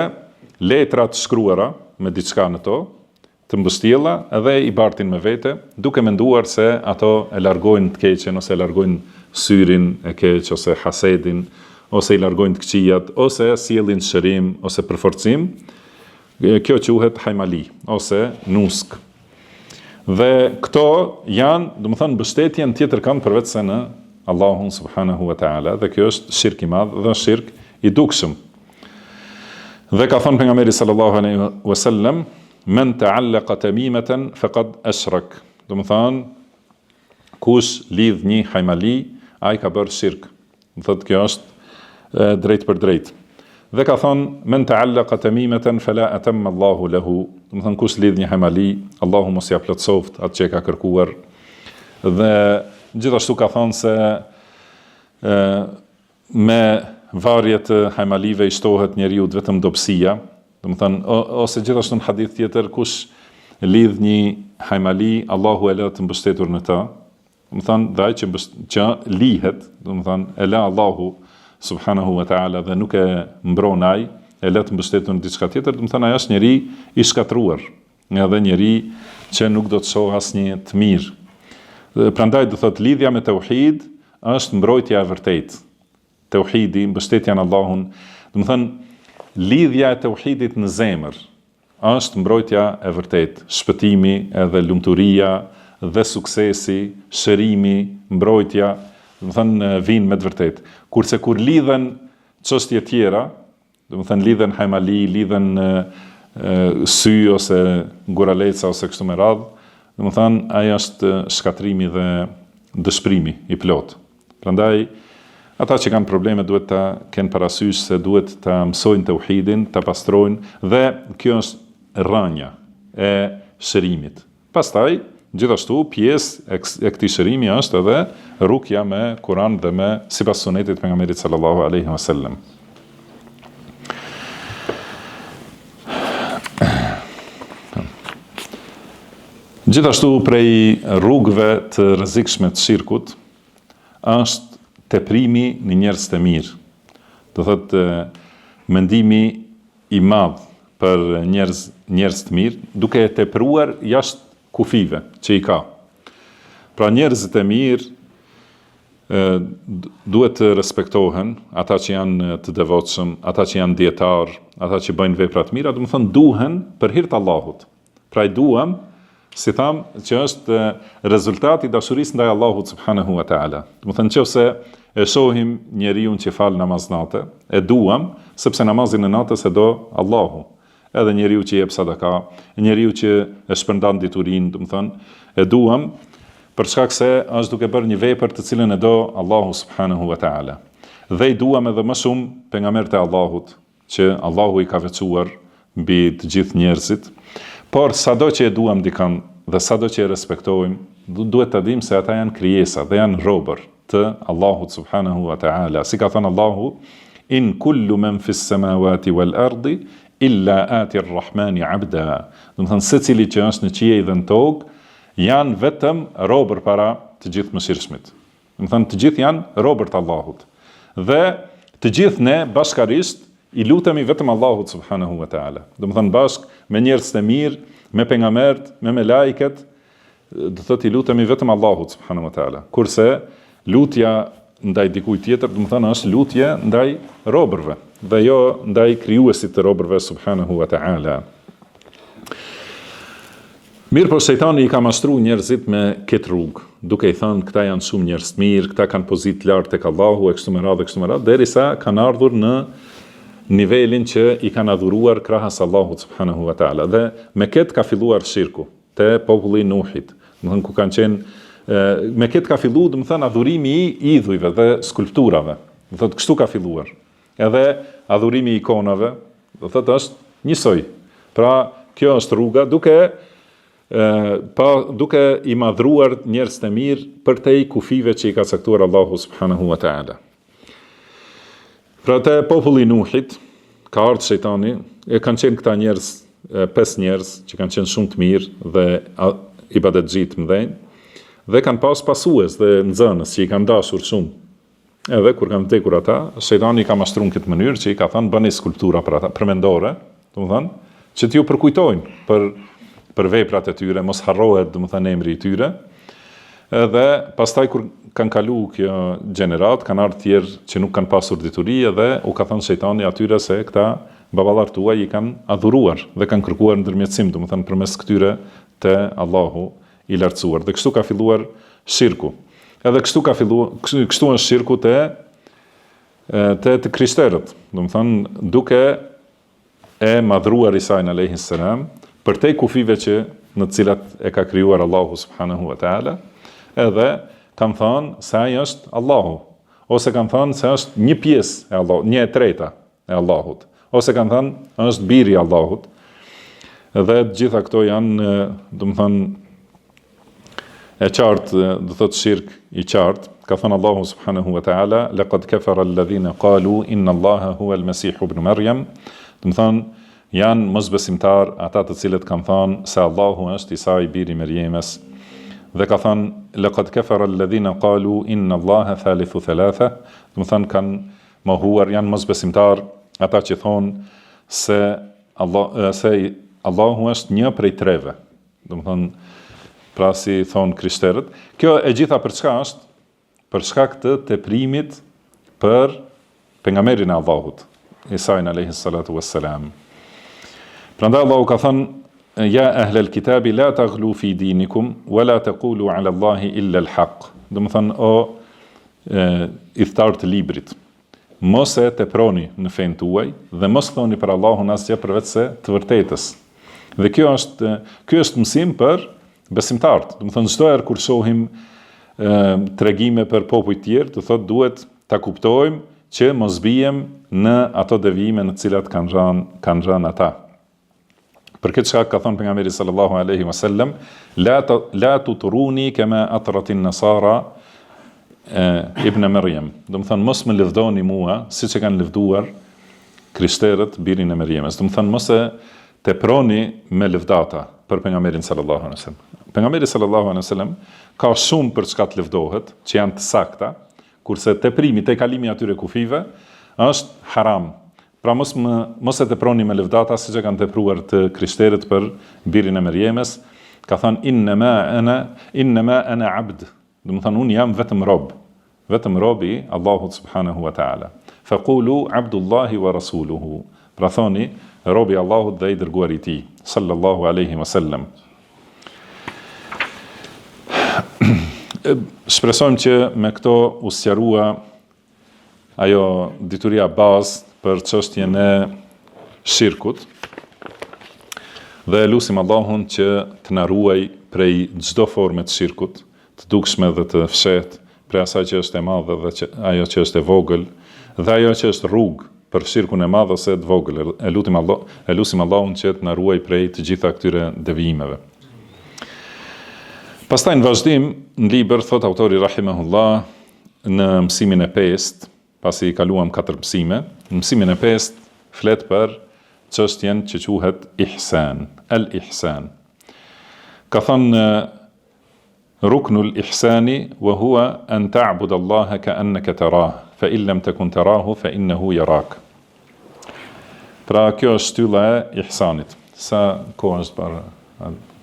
letra të shkruara me diçka në to, të mbështjella edhe i bartin me vete, duke menduar se ato e largojnë të keqen, ose e largojnë syrin e keq, ose hasedin, ose i largojnë të këqijat, ose sjellin shërim, ose përforcim. Kjo quhet hajmali, ose nusk. Dhe këto janë, domethënë, mbështetjen tjetër kanë përveç se në Allahun subhanahu wa ta'ala, dhe kjo është shirk i madh dhe shirk i dukshëm. Dhe ka thënë pejgamberi sallallahu alaihi wasallam, men ta'allaqa tamimatan faqad ashrak. Domethënë, kush lidh një hajmali, ai ka bërë shirk. Do thotë kjo është drejt për drejt. Dhe ka thonë, men ta'allaqa tamimatan fala atamma Allahu lahu. Domethënë, kush lidh një hajmali, Allahu mos ia plotsoft atë që ka kërkuar. Dhe gjithashtu ka thonë se me varje të hajmalive i shtohet njeriu vetëm dobësia. Domethënë, ose gjithashtu në hadith tjetër, kush lidh një hajmali, Allahu e lë të mbështetur në ta. Domethënë, dhe ai që lihet, domethënë, e lë Allahu subhanahu wa ta'ala dhe nuk e mbron ai, e lë të mbështetur në diçka tjetër, domethënë ai është njeri i shkatruar, edhe njeri që nuk do të shohë asnjë të mirë. Prandaj do thotë lidhja me tauhid është mbrojtja e vërtetë. Tauhidi, mbështetja në Allahun, domethënë lidhja e tauhidit në zemër është mbrojtja e vërtetë, shpëtimi edhe lumturia dhe suksesi, shërimi, mbrojtja, domethënë vijnë me të vërtetë. Kurse kur lidhen çështje tjera, domethënë lidhen hajmali, lidhen sy ose guraleca ose kështu me radhë, domethënë ai është shkatrimi dhe dëshpërimi i plot. Prandaj ata që kanë probleme duhet ta kenë parasysh se duhet ta mësojnë tauhidin, ta pastrojnë, dhe kjo është rrënja e shërimit. Pastaj, gjithashtu, pjesë e këtij shërimi është edhe rukja me Kur'an dhe me sipas sunetit pejgamberit sallallahu alaihi wasallam. Gjithashtu prej rrugëve të rrezikshme të shirkut është teprimi në njerëz të mirë. Do thotë mendimi i madh për njerëz të mirë, duke e tepruar jashtë kufive që i ka. Pra njerëzit e mirë duhet të respektohen, ata që janë të devotshëm, ata që janë dietar, ata që bëjnë vepra të mira, domethënë duhen për hir të Allahut. Pra i duam, si tham, që është rezultati i dashurisë ndaj Allahut subhanahu wa ta'ala. Domethënë nëse e shohim njeriu që fal namaz natë, e duam sepse namazin e natës e do Allahu. Edhe njeriu që jep sadaka, njeriu që e shpërndan diturinë, domethënë e duam për shkak se është duke bërë një vepër të cilën e do Allahu subhanahu wa ta'ala. Dhe i duam edhe më shumë pejgamberët e Allahut, që Allahu i ka veçuar mbi të gjithë njerëzit. Por sado që e duam dikën dhe sado që e respektojmë, duhet të dim se ata janë krijesa dhe janë robër të Allahut subhanahu wa ta'ala. Si ka thënë Allahu, in kullu men fis samawati wal ardi illa ati rrahmani abda. Domethënë secili që është në qiell dhe në tokë janë vetëm robër para të gjithë mëshirshmit. Domethënë të gjithë janë robër të Allahut. Dhe të gjithë ne bashkarisht i lutemi vetëm Allahut subhanahu wa ta'ala. Domethënë bashkë me njerëz të mirë, me pejgamberët, me melajket, do thotë i lutemi vetëm Allahut subhanahu wa ta'ala. Kurse lutja ndaj dikujt tjetër, domethënë është lutje ndaj robërve, dhe jo ndaj krijuesit të robërve subhanahu wa ta'ala. Mirë, po shejtani I ka mashtru njerëzit me këtë rrugë, duke I thënë këta janë shumë njerëz të mirë, këta kanë pozitë lartë tek Allahu e kështu me radhë, derisa kanë ardhur në nivelin që I kanë adhuruar krahas Allahut subhanahu wa taala. Dhe me këtë ka filluar shirku te populli I Nuhit. Do të thënë ku kanë qenë me këtë ka filluar, do të thënë adhurimi I idhujve dhe skulpturave. Do thotë kështu ka filluar. Edhe adhurimi I ikonave, do thotë është njësoj. Pra, kjo është rruga duke I madhruar njerëz të mirë për te I kufive që I ka caktuar Allahu subhanahu wa taala. Pra te populli I Nuhit, ka ardhur shejtani, e kanë qenë këta njerëz, 5 njerëz që kanë qenë shumë të mirë dhe ibadetxhit të mëdhenj, dhe kanë pas pasues dhe nxënës që I kanë dashur shumë. Edhe kur kanë vdekur ata, shejtani ka mashtruar në këtë mënyrë që I ka thënë bëni skulptura për ata, përmendore, domethënë, që t'ju përkujtojnë për veprat e tyre, mos harrohet domethënë emri I tyre. Edhe pastaj kur kanë kalu kjo gjenerat, kanë ardhur tjerë që nuk kanë pasur dituri dhe u ka thënë shejtani atyre se këta baballar tuaj I kanë adhuruar dhe kanë kërkuar ndërmjetësim, domethënë përmes këtyre te Allahu I lartësuar. Dhe kështu ka filluar shirku. Edhe kështu është shirku te krishterët, domethënë duke e madhruar Isajin alayhis salam për te kufive që në të cilat e ka krijuar Allahu subhanahu wa taala. Edhe kanë thënë se ai është Allahu, ose kanë thënë se është një pjesë e Allahut, 1/3 e Allahut, ose kanë thënë është biri I Allahut. Dhe të gjitha këto janë, domethënë, e qartë, do thotë shirk I qartë. Ka thënë Allahu subhanahu wa taala, laqad kafara alladhina qalu inna Allaha huwa al-Masih ibn Maryam. Domethënë, janë mosbesimtar ata të cilët kanë thënë se Allahu është Isa I biri I Mërjemës. Dhe ka thënë laqad kafara alladhina qalu inna Allaha thalithu thalatha, do të thënë kanë mohuar, janë mosbesimtar ata që thonë se Allahu është një prej treve. Do të thënë, pra si thonë krishterët. Kjo e gjitha për çka është? Për shkak të teprimit për pejgamberin e Allahut, Isajin alayhis salatu wassalam. Prandaj Allahu ka thënë ja ahlal kitabi la taghlu fi dinikum wa la taqulu ala Allahi illa al-haq. Do të thënë o idhtar të librit, mos e teproni në fen tuaj dhe mos thoni për Allahun asgjë përveç se të vërtetës. Dhe ky është mësim për besimtarët. Do të thënë çdo herë kur shohim tregime për popull të tjerë, do thotë duhet ta kuptojmë që mos bijem në ato devijime në të cilat kanë rënë ata. Për këtë shkak ka thënë pejgamberi sallallahu alaihi wasallam, la tutruni kama atratin nasara ibn Maryam. Do të thënë mos më lëvdoni mua siç e kanë lëvduar krishterët birin e Mërjemës. Do të thënë mos e teproni me lëvdata për pejgamberin sallallahu alaihi wasallam. Pejgamberi sallallahu alaihi wasallam ka shumë për çka të lëvdohet, që janë të sakta, kurse teprimi te kalimi atyre kufive është haram. Pra mos e teproni me lëvdata siç e kanë tepruar të krishterët për birin e Mërjemës. Ka thënë innama ana abd. Do të thënë unë jam vetëm rob I Allahut subhanahu wa taala. Faqulu abdullahi wa rasuluhu. Pra thoni robi I Allahut dhe I dërguari I Tij sallallahu alaihi wasallam. Shpresojmë që me këto u sqarua ajo dituria bazë për çështjen e shirkut. Dhe lutim Allahun që të na ruaj prej çdo forme të shirkut, të dukshme dhe të fshehtë, prej asaj që është e madhe dhe ajo që është e vogël, dhe ajo që është rrugë për shirkun e madh ose të vogël. E lutim Allahun që të na ruaj prej të gjitha këtyre devijimeve. Pastaj në vazhdim, në libër thot autori rahimahullah në mësimin e 5, pasi I kaluam 4 mësime, në mësimin e 5 flet për çështjen që quhet ihsan, al-ihsan. Ka thënë ruknul ihsani wa huwa an ta'budu Allaha ka'annaka tarah, fa in lam takun tarahu fa innahu yarak. Pra kjo është shtylla e ihsanit. Sa kohë është para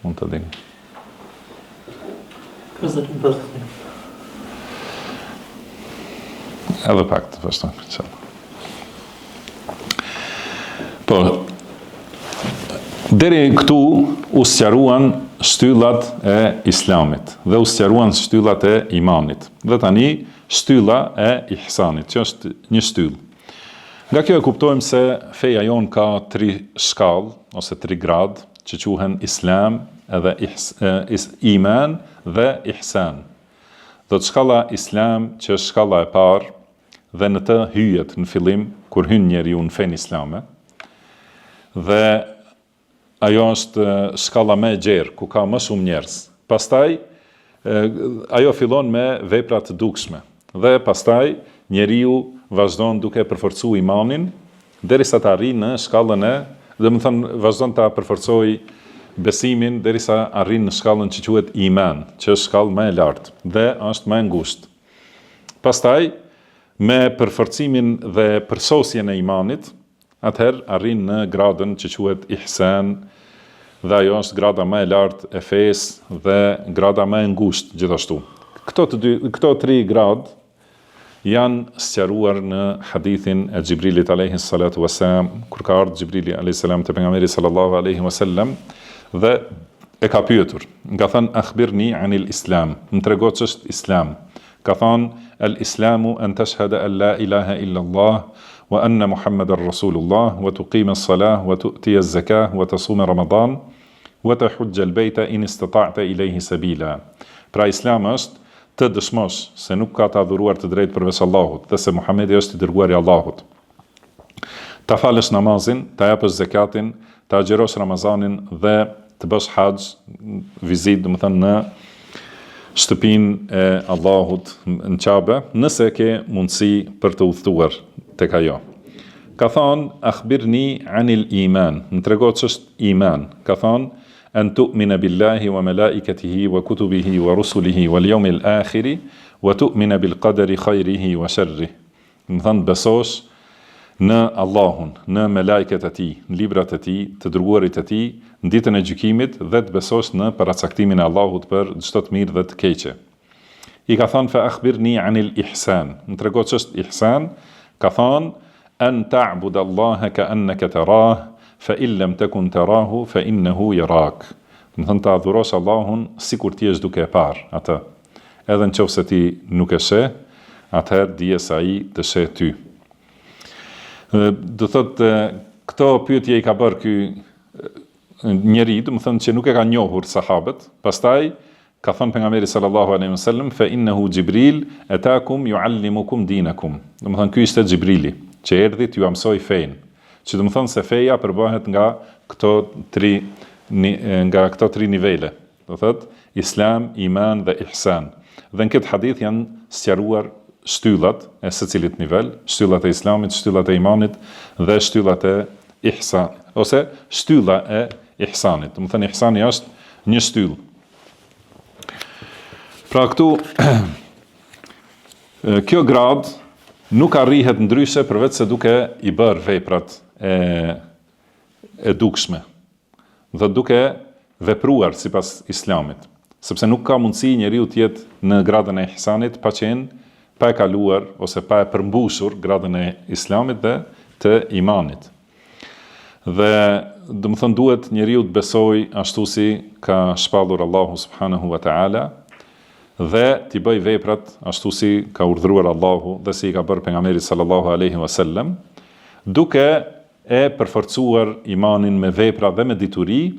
mund të dini? Edhe pak të vazhdojmë. Po, deri këtu u sqaruan shtyllat e islamit dhe u sqaruan shtyllat e imanit. Dhe tani shtylla e ihsanit, që është një shtyllë. Nga kjo e kuptojmë se feja jon ka 3 shkallë ose 3 gradë që quhen islam, edhe iman dhe ihsan. Do të shkalla islam që është shkalla e parë dhe në të hyjet në fillim kur hyn njeriu në fenë islame. Dhe ajo është shkalla më e gjerë ku ka më shumë njerëz. Pastaj ajo fillon me vepra të dukshme dhe pastaj njeriu vazhdon duke përforcuar imanin derisa të arrijë në shkallën e, domethënë vazhdon ta përforcojë besimin derisa arrin në shkallën që quhet iman, që është shkallë më e lartë dhe është më e ngushtë. Pastaj me përforcimin dhe përsosjen e imanit, atëherë arrin në gradën që quhet ihsan, dhe ajo është grada më e lartë e fesë dhe grada më e ngushtë gjithashtu. Këto 3 gradë janë sqaruar në hadithin e Xhibrilit alayhi salatu wassalam, kur ka ardhur Xhibrili alayhi salam te pejgamberi sallallahu alaihi wasallam dhe e ka pyetur, ka thënë akhbirni anil islam, më trego ç'është islam. Ka thënë el islamu an tashhada an la ilaha illa Allah wa anna Muhammadar Rasulullah wa tuqima as-salah wa tu'ti az-zakah wa tasuma Ramadan wa tahujja al-bayta in istata'ta ilayhi sabila. Pra Islami është të dëshmosh se nuk ka të adhuruar të drejtë përveç Allahut dhe se Muhamedi është i dërguari i Allahut. Ta falësh namazin, ta japësh zakatin, ta agjërosh Ramazanin dhe të bësh haxh, vizitë, domethënë në shtëpinë e Allahut në Kabe, nëse ke mundësi për të udhëtuar tek ajo. Ka thonë akhbirni anil iman, më trego ç'është iman. Ka thonë an tu'mina billahi wa malaikatihi wa kutubihi wa rusulihi wal yawmil akhir wa tu'mina bil qadari khayrihi wa sharrihi. Do të thonë besosh në Allahun, në melajket e tij, në librat e tij, të dërguarit e tij, në ditën e gjykimit dhe të besosh në paracaktimin e Allahut për çdo të mirë dhe të keqe. I ka thonë fa akhbirni anil ihsan. Më trego ç'është ihsan. Ka thonë an ta'budallaha ka'annaka tarah fa in lam takun tarahu fa innahu yarak. Do të thonë të adhurosh Allahun sikur ti je duke e parë atë. Edhe nëse ti nuk e sheh, atëherë dije se ai të sheh ty. Do thotë këto pyetje i ka bërë ky njeri, do të thonë që nuk e ka njohur sahabët. Pastaj ka thënë pejgamberi sallallahu alaihi wasallam fa innahu Jibril atakum yuallimukum dinakum. Do të thonë ky ishte Xhibrili që erdhi t'ju mësoj fenë. Që do të thonë se feja përbëhet nga këto 3 nivele. Do thotë Islam, iman dhe ihsan. Dhe në këtë hadith janë sqaruar shtyllat e secilit nivel, shtyllat e islamit, shtyllat e imanit dhe shtyllat e ihsan, ose shtylla e ihsanit. Do të thonë ihsani është një shtyllë. Pra këtu kjo grad nuk arrihet ndryshe përveç se duke i bërë veprat e dukshme dhe duke vepruar sipas islamit, sepse nuk ka mundësi njeriu të jetë në gradën e ihsanit pa e kaluar ose pa e përmbushur gradën e islamit dhe të imanit. Dhe do të thonë duhet njeriu të besojë ashtu si ka shpallur Allahu subhanahu wa ta'ala dhe t'i bëj veprat ashtu si ka urdhëruar Allahu dhe si i ka bërë pejgamberi sallallahu alaihi wasallam, duke e përforcuar imanin me vepra dhe me dituri,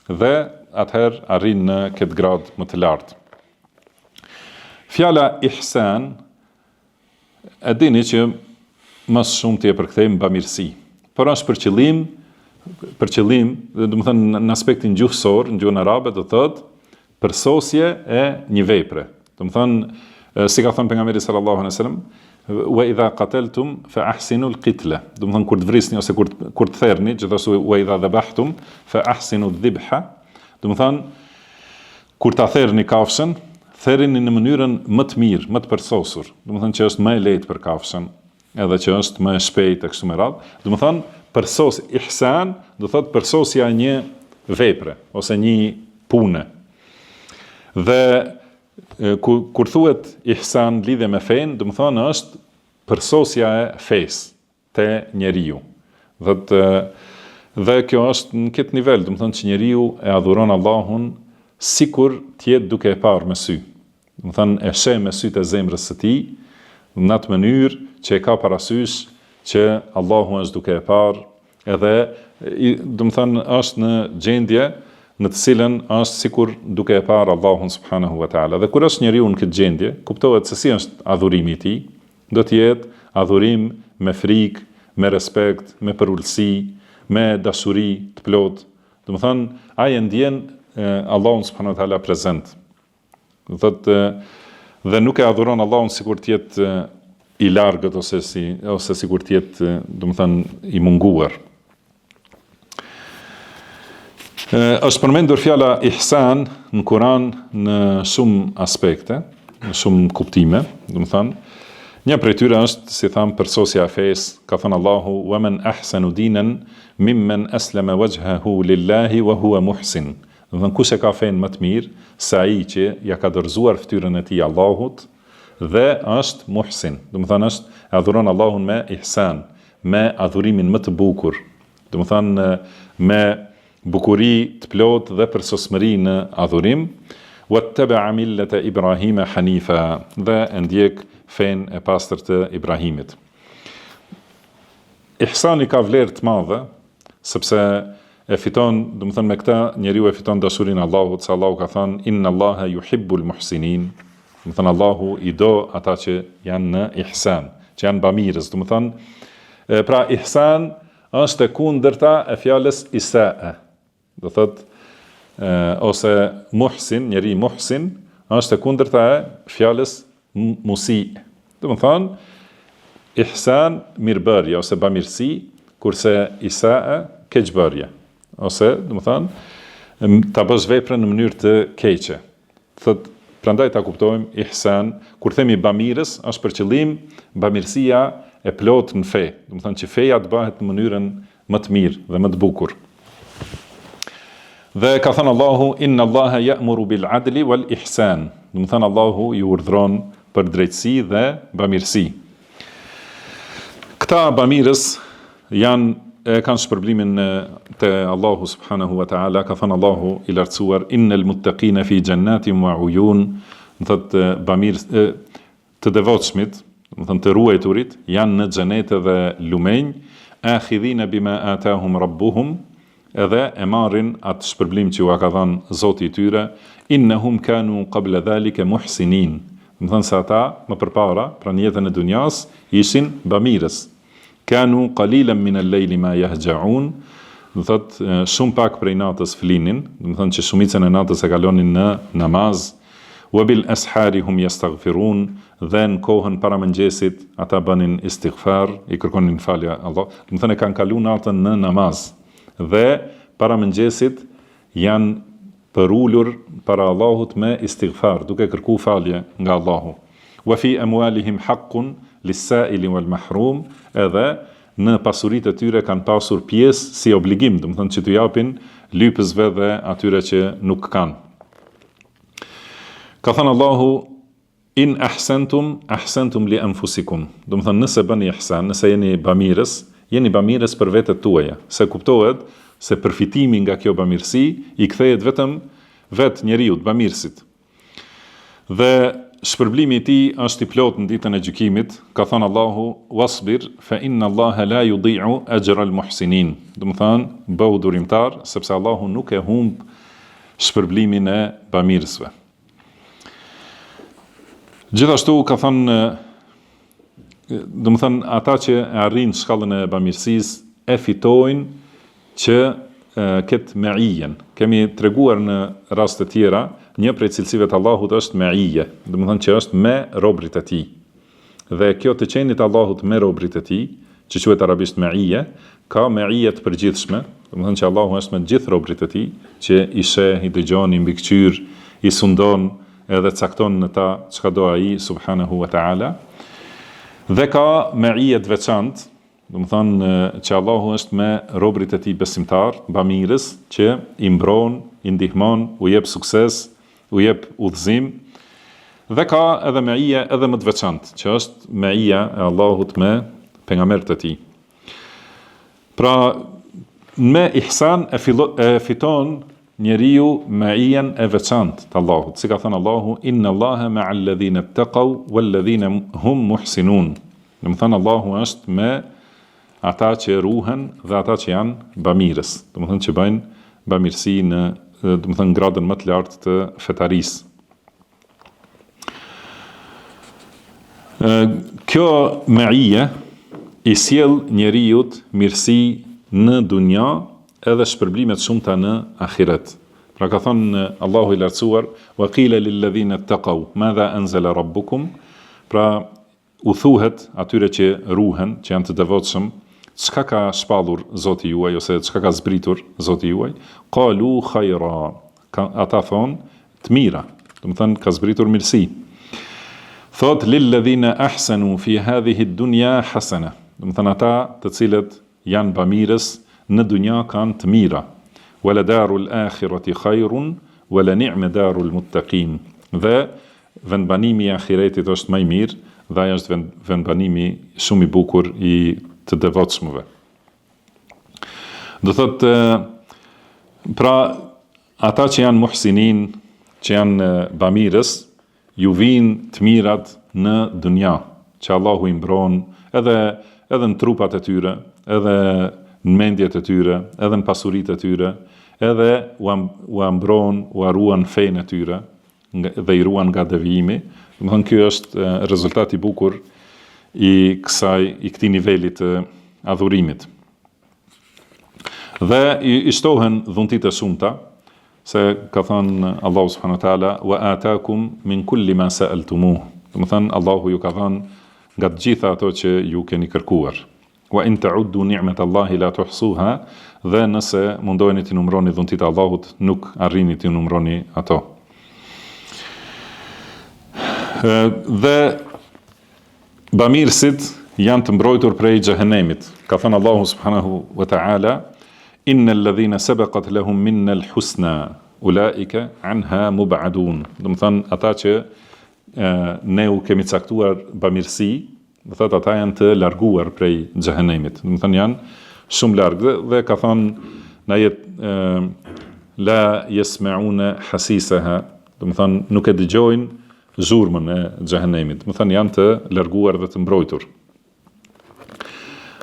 dhe atëherë arrin në këtë grad më të lartë. Fjala ihsan e dini që më shumë t'i e përkthejmë bamirësi, por është për qëllim, do të thënë në aspektin gjuhësor, në gjuhën arabe do thotë përsosje e një vepre. Do të thënë si ka thënë pejgamberi sallallahu alaihi wasallam, wa idha qataltum fa ahsinu al-qitla. Do të thënë kur të vrisni ose kur të therrni, gjithashtu wa idha dhabhtum fa ahsinu adh-dhibha. Do të thënë kur ta therrni kafshën, therrini në mënyrën më të mirë, më të përsosur. Do të thënë që është më e lehtë për kafshën, edhe që është më e shpejtë e kështu me radhë. Do të thënë përsos ihsan, do thotë përsosja e një vepre ose një pune. Dhe kur thuhet ihsan lidhe me fen, do të thonë është përsosja e fesë te njeriu. Dhe kjo është në këtë nivel, do të thonë që njeriu e adhuron Allahun sikur t'jetë duke e parë me sy. Do të thënë, e sheh me sytë e zemrës së tij, në atë mënyrë që e ka parasysh që Allahu është duke e parë, edhe do të thënë është në gjendje në të cilën është sikur duke e parë Allahun subhanahu wa taala. Dhe kur është njeriu në këtë gjendje, kuptohet se si është adhurimi i tij, do të jetë adhurim me frikë, me respekt, me përulësi, me dashuri të plotë. Do të thënë, ai e ndjen Allahun subhanahu wa taala prezent. Do thotë, dhe nuk e adhuron Allahun sikur të jetë i largët ose sikur të jetë, do të thënë, i munguar. Është përmendur fjala ihsan në Kur'an në shumë aspekte, në shumë kuptime, do të thënë, një prej tyre është, si tham, përsosja e fesë, ka thënë Allahu: "Wa man ahsanu dinan mimman aslama wajhahu lillahi wa huwa muhsin." Do të thënë, kush e ka fenë më të mirë se ai që ja ka dorëzuar fytyrën e tij Allahut dhe është muhsin. Do të thënë, është e adhuron Allahun me ihsan, me adhurimin më të bukur. Do të thënë, me bukuri të plot dhe përsosmëri në adhurim. Wattaba'a millata Ibrahima hanifa, dhe e ndjek fen e pastër të Ibrahimit. Ihsani ka vlerë të madhe, sepse e fiton, do të thënë, me këtë njeriu e fiton dashurinë e Allahut, se Allahu ka thënë: "Inna Allaha yuhibbul muhsinin." Do të thënë, Allahu i do ata që janë në ihsan, që janë bamirës. Do të thënë, pra ihsan është e kundërta e fjalës isaa. Do thotë, ose muhsin, njeri muhsin, është e kundërta e fjalës musi. Do të thonë, ihsan, mirëbërje ose bamirësi, kurse isaa, keqbërje. Ose, do të thonë, ta bësh veprën në mënyrë të keqe. Thotë, prandaj ta kuptojmë ihsan, kur themi bamirës, është për qëllim bamirësia e plotë në fe. Do të thonë që feja të bëhet në mënyrën më të mirë dhe më të bukur. Dhe ka thënë Allahu: "Inna Allaha ya'muru bil 'adli wal ihsan." Do të thënë, Allahu ju urdhëron për drejtësi dhe bamirësi. Këta bamirës kanë shpërblimin te Allahu subhanahu wa ta'ala. Ka thënë Allahu i lartësuar: "Innal muttaqina fi jannatin wa 'uyun." Do thotë, bamirës të devotshmit, do të thënë të ruajturit, janë në xhenete dhe lumenj, akhidhina bima atahum rabbuhum, edhe e marrin atë shpërblim që u ka dhënë Zoti i tyre. Innahum kanu qabla dhalika muhsinin. Do të thënë se ata më përpara, pra në jetën e dunjas, ishin bamirës. Kanu qalilan min al-layli ma yahja'un. Do thotë, shumë pak prej natës flinin, do të thënë që shumicën e natës e kalonin në namaz. Wa bil ashari hum yastaghfirun, dhe në kohën para mëngjesit ata bënin istighfar, i kërkonin falje Allah. Do të thënë, kanë kaluar natën në namaz. Dhe para mëngjesit janë përulur para Allahut me istighfar, duke kërkuar falje nga Allahu. Wa fi amwalihim haqqun lis-sa'ili wal mahrum, edhe në pasuritë e tyre kanë pasur pjesë si obligim, do të thonë që t'u japin lypësve dhe atyre që nuk kanë. Ka thënë Allahu: "In ahsantum li anfusikum." Do të thonë, nëse bëni ihsan, nëse jeni bamirës për vetët tuaja, se kuptohet se përfitimi nga kjo bamirësi i kthehet vetëm vetë njeriu, bamirësit. Dhe shpërblimi i tij është i plotë në ditën e gjykimit. Ka thënë Allahu: "Wasbir fa inna Allaha la yudhi'u ajra al-muhsinin." Do të thonë, bëhu durimtar, sepse Allahu nuk e humb shpërblimin e bamirësve. Gjithashtu ka thënë, do të thënë, ata që e arrin shkallën e bamirësisë e fitojnë që këtë me'ijen. Kemi treguar në raste tjera, një prej cilësive të Allahut është me'ije, do të thënë që është me robrit e tij. Dhe kjo të qenit Allahut me robrit e tij, që quhet arabisht me'ije, ka me'ije të përgjithshme, do të thënë që Allahu është me të gjithë robrit e tij, që i sheh, i dëgjon, i mbikëqyr, i sundon edhe cakton në ta çka do ai subhanahu wa ta'ala. Dhe ka me'ije të veçantë, do të thonë që Allahu është me robrit e tij besimtar, bamirës, që i mbron, i ndihmon, u jep sukses, u jep udhëzim. Dhe ka edhe me'ije edhe më të veçantë, që është me'ija e Allahut me pejgamberët e tij. Pra, me ihsan e fiton njeriu maian e veçantë të Allahut. Si ka thënë Allahu, inna Allaha ma'al ladhina ittaqaw wal ladhina hum muhsinun. Do të thënë Allahu është me ata që ruhen dhe ata që janë bamirës. Do të thënë që bëjnë bamirësi në, do të thënë, gradën më të lartë të fetarisë. Kjo maia i sjell njeriut mirësi në dunja edhe shpërblimet shumëta në ahiret. Pra ka thënë Allahu i lartësuar, wa qila lil ladhina ittaqaw madha anzala rabbukum, pra u thuhet atyre që ruhen, që janë të devotshëm, çka ka shpallur Zoti juaj ose çka ka zbritur Zoti juaj? Qalu khayra. Ata thonë të mira, do të thënë ka zbritur mirësi. Thot lil ladhina ahsanu fi hadhihi ad-dunya hasana. Do të thënë ata të cilët janë bamirës në dunja kanë të mira. Wala darul akhirati khairun wala ni'ma darul muttaqin. Dhe vendbanimi i ahiretit është më i mirë dhe ai është vendbanimi shumë i bukur i të devotshmëve. Do thotë, pra ata që janë muhsinin, që janë bamirës, ju vinë të mirat në dunja, që Allahu i mbron edhe në trupat e tyre, edhe në mendjet e tyre, edhe në pasuritë e tyre, edhe u mbron, u ruan fejnë e tyre, dhe i ruan nga devijimi. Do të thënë, ky është rezultati i bukur i këtij niveli të adhurimit. Dhe i shtohen dhuntit e shumta, se ka thënë Allahu subhanahu wa taala, wa ataakum min kulli ma sa'altumuh. Do të thënë Allahu ju ka dhënë nga të gjitha ato që ju keni kërkuar. Wa in ta'uddu ni'matallahi la tuhsuha, dhe nëse mundoheni të numëroni dhuntit e Allahut, nuk arrini të numëroni ato. Dhe bamirësit janë të mbrojtur prej xhehenemit. Ka thënë Allahu subhanahu wa ta'ala, innal ladhina sabaqat lahum minna al-husna ulaika anha mub'adun. Do të thënë ata që ne u kemi caktuar bamirësi, do thotë ata janë të larguar prej xhehenemit. Do të thënë janë shumë larg dhe ka thënë në jetë la yasma'una hasisaha, do të thënë nuk e dëgjojnë zhurmën e xhehenemit. Do të thënë janë të larguar dhe të mbrojtur.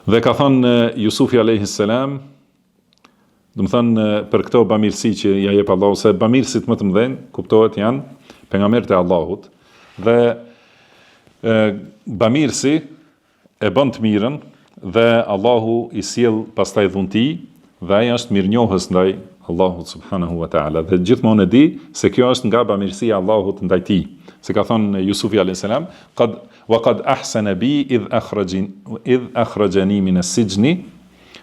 Dhe ka thënë Jusufi alayhis salam, do të thënë për këto bamirësi që ja jep Allahu, se bamirësit më të mëdhenj kuptohet janë pejgamberët e Allahut, dhe bamirësi e bën të mirën dhe Allahu i sjell pastaj dhunti dhe ai është mirënjohës ndaj Allahut subhanahu wa taala, dhe gjithmonë e di se kjo është nga bamirësia e Allahut ndaj tij. Se ka thënë Jusufi alayhis salam, qad ahsana bi idh akhrajani min as-sijni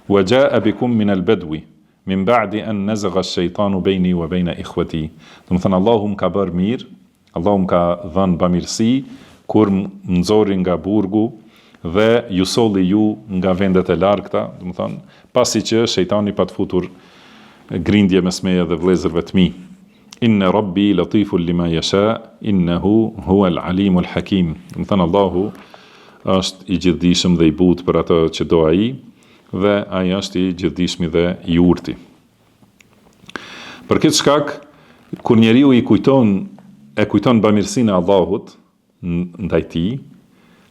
wa jaa bikum min al-badwi min ba'di an nazagha ash-shaytanu bayni wa bayna ikhwati. Do të thënë Allahu më ka bërë mirë, Allahu më ka dhënë bamirësi kur më nxori nga burgu dhe ju solli ju nga vendet e largëta, do të thënë pasi që shejtani pa të futur grindje mes meje dhe vëllezërve të mi. Inna rabbi latiful lima yasha, innahu huwal alimul hakim. Do të thënë Allahu është i gjithdijshëm dhe i butë për ato që do ai, dhe ai është i gjithdijshmi dhe i urti. Për këtë shkak, kur njeriu e kujton bamirësinë e Allahut ndaj tij,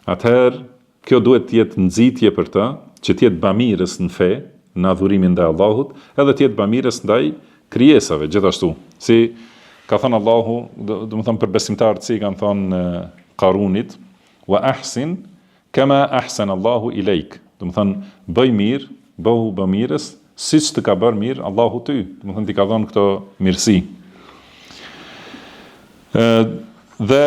atëherë kjo duhet të jetë nxitje për të, që të jetë bamirës në fe, në adhurimin ndaj Allahut, edhe të jetë bamirës ndaj krijesave gjithashtu. Si ka thënë Allahu, do të thënë për besimtarët, si kanë thënë Qarunit, wa ahsin kama ahsana Allahu ilejk. Do të thënë bëj mirë, bëhu bamirës, siç të ka bërë mirë Allahu ty. Do të thënë ti ka dhënë këto mirësi. Dhe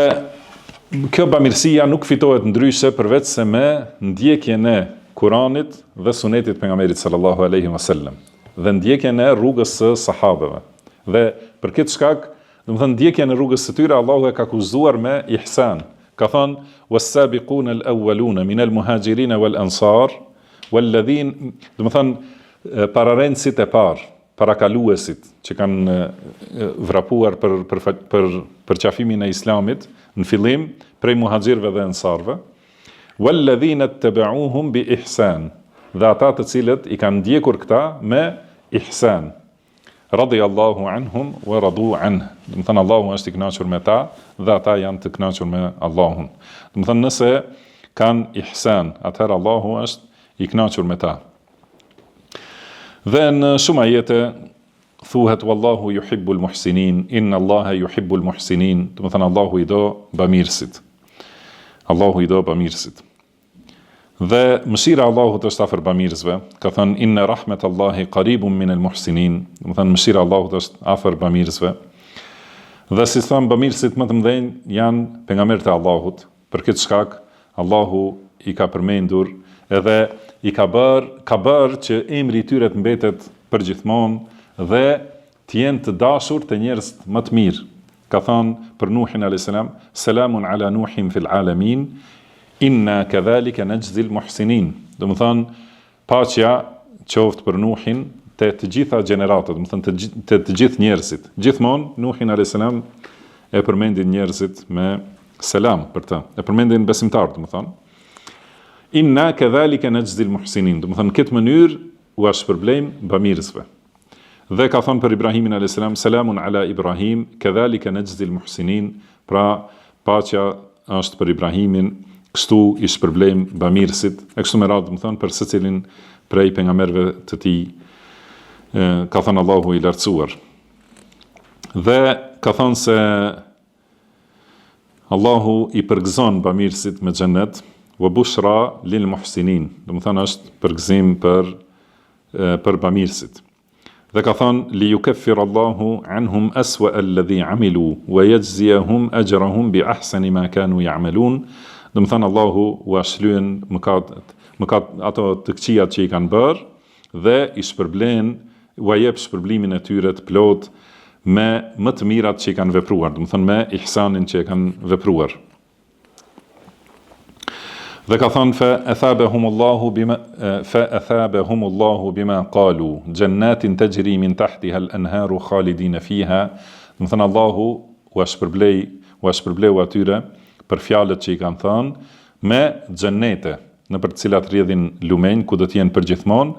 kjo bamirësia nuk fitohet ndryshe përveç se me ndjekjen e Kuranit dhe Sunetit pejgamberit sallallahu alaihi wasallam, dhe ndjekjen e rrugës së sahabeve. Dhe për këtë shkak, do të thënë ndjekjen e rrugës së tyre Allahu e ka akuzuar me ihsan. Ka thënë was-sabiquna al-awwaluna min al-muhajirin wal-ansar walladhin, do të thënë pararendësit e parë, parakaluesit që kanë vrapuar për qafimin e Islamit në fillim prej muhaxhirëve dhe ansarëve, walladhina ittaba'uhum bi ihsan, dhe ata të cilët i kanë ndjekur këta me ihsan. radiyallahu anhum wa radu anhu. Do të thënë Allahu është i kënaqur me ta dhe ata janë të kënaqur me Allahun. Do të thënë nëse kanë ihsan, atëherë Allahu është i kënaqur me ta. Dhe në shumë ajete thuhet wallahu yuhibbul muhsinin, inna Allaha yuhibbul muhsinin. Do të thënë Allahu i do bamirësit. Allahu i do bamirësit. Dhe mëshira Allahut është afër bamirësve. Ka thënë inna rahmetallahi qaribun minal muhsinin. Do të thënë mëshira Allahut është afër bamirësve. Dhe si thënë bamirësit më të mëdhenj janë pejgamberët e Allahut. Për këtë shkak Allahu i ka përmendur edhe i ka bërë që emri i tyre të mbetet përgjithmonë dhe të jenë të dashur të njerëzit më të mirë. Ka thënë për Nuhin alayhis salam, selamun ala Nuhin fil alamin, inna kadhalika najzil muhsinin. Do të thënë paqja qoftë për Nuhin të gjitha gjeneratët, do të thënë të gjithë njerëzit. Gjithmonë Nuhin alayhis salam e përmendin njerëzit me selam për të. E përmendin besimtarët, do të thënë. Inna kadhalika najzil muhsinin. Do të thënë këtë mënyrë u shpërblejm bamirësve. Dhe ka thënë për Ibrahimin alayhis salam, selamun ala Ibrahim, kadhalika najzil muhsinin. Pra paqja është për Ibrahimin, kështu i shpërblejm bamirësit. E kështu me radhë, do të thënë për secilin prej pejgamberëve të tij, ka thënë Allahu i lartësuar. Dhe ka thënë se Allahu i përgëzon bamirësit me xhennet, wa bushra lil muhsinin. Do të thënë është përgëzim për bamirësit. Dhe ka thënë li yukaffir Allahu anhum aswa alladhi amilu wa yajziyahum ajrahum bi ahsani ma kanu ya'malun. Do të thënë Allahu u ashlyen mëkat ato të këqijat që i kanë bërë dhe i shpërblen u jep shpërblimin e tyre të plot me më të mirat që i kanë vepruar, do të thënë me ihsanin që i kanë vepruar. Dhe ka thënë fa athabahum Allahu bima qalu jannatin tajri min tahtiha al-anharu khalidin fiha. Do të thënë Allahu u shpërbleu atyre për fjalët që i kanë thënë me xhennete në për të cilat rrjedhin lumenj ku do të jenë përgjithmonë.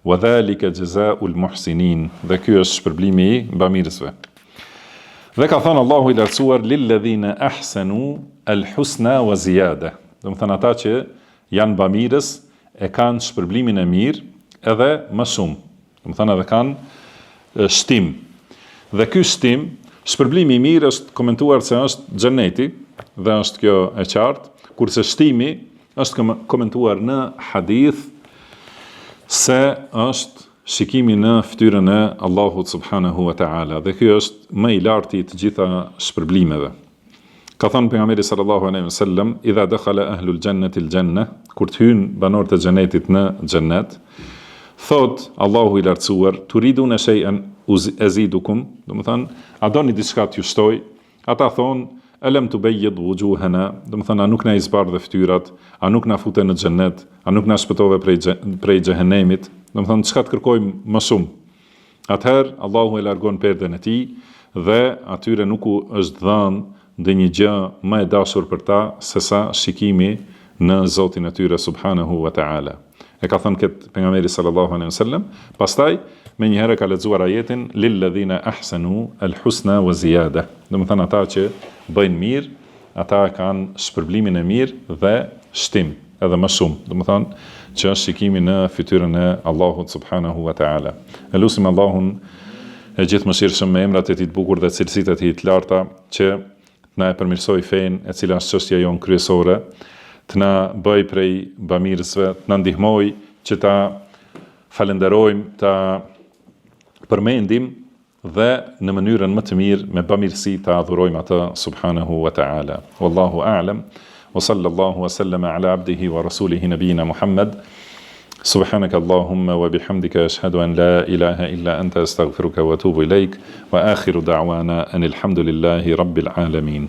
Wa dhalika jazaa'ul muhsinin. Dhe ky është shpërblimi i bamirësve. Dhe ka thënë Allahu i lartësuar lil ladhina ahsanu al-husna wa ziyada. Do të thënë ata që janë bamirës e kanë shpërblimin e mirë edhe më shumë. Do të thënë edhe kanë shtim. Dhe ky shtim, shpërblimi i mirë është komentuar se është xheneti dhe është kjo e qartë, kurse shtimi është komentuar në hadith se është shikimi në fytyrën e Allahut subhanahu wa ta'ala. Dhe kjo është më i larti të gjitha shpërblimeve. Ka thënë pejgamberi sallallahu alaihi wasallam, idha dakhala ahlul jannati al-janna, kur të hyjnë banorët e xhenetit në xhennet, thot Allahu i lartësuar, turiduna shay'an azidukum, do të thënë, a doni diçka t'ju shtoj? Ata thonë, alam tubayyid wujuhana, do të thënë, a nuk na i zbardhë fytyrat, a nuk na fute në xhennet, a nuk na shpëtove prej xhehenemit, do të thënë, çka të kërkojmë më shumë? Atëherë Allahu e largon perden e tij dhe atyre nuk u është dhënë ndonjë gjë më e dashur për ta se sa shikimi në Zotin e tyre subhanahu wa ta'ala. E ka thënë këtë pejgamberi sallallahu alaihi wasallam. Pastaj me një herë ka lexuar ajetin lil ladhina ahsanu al husna wa ziyada. Do të thënë ata që bëjnë mirë, ata kanë shpërblimin e mirë dhe shtim edhe më shumë. Do të thënë që është shikimi në fytyrën e Allahut subhanahu wa ta'ala. Elusim Allahun e gjithëmëshirshëm me emrat e tij të bukur dhe cilësitë e tij të larta që na e përmirësoj fenë, e cila është çështja jonë kryesore, të na bëj prej bamirësve, të na ndihmoj që ta falenderojmë, ta përmendim dhe në mënyrën më të mirë me bamirësi ta adhurojmë atë subhanahu wa ta'ala. Wallahu a'lam, wa sallallahu wa sallama ala abdihi wa rasulihi nabiyina Muhammad. Subhanaka Allahumma wa bihamdika ashhadu an la ilaha illa anta astaghfiruka wa atubu ilaik wa akhiru da'wana anil hamdulillahi rabbil alamin.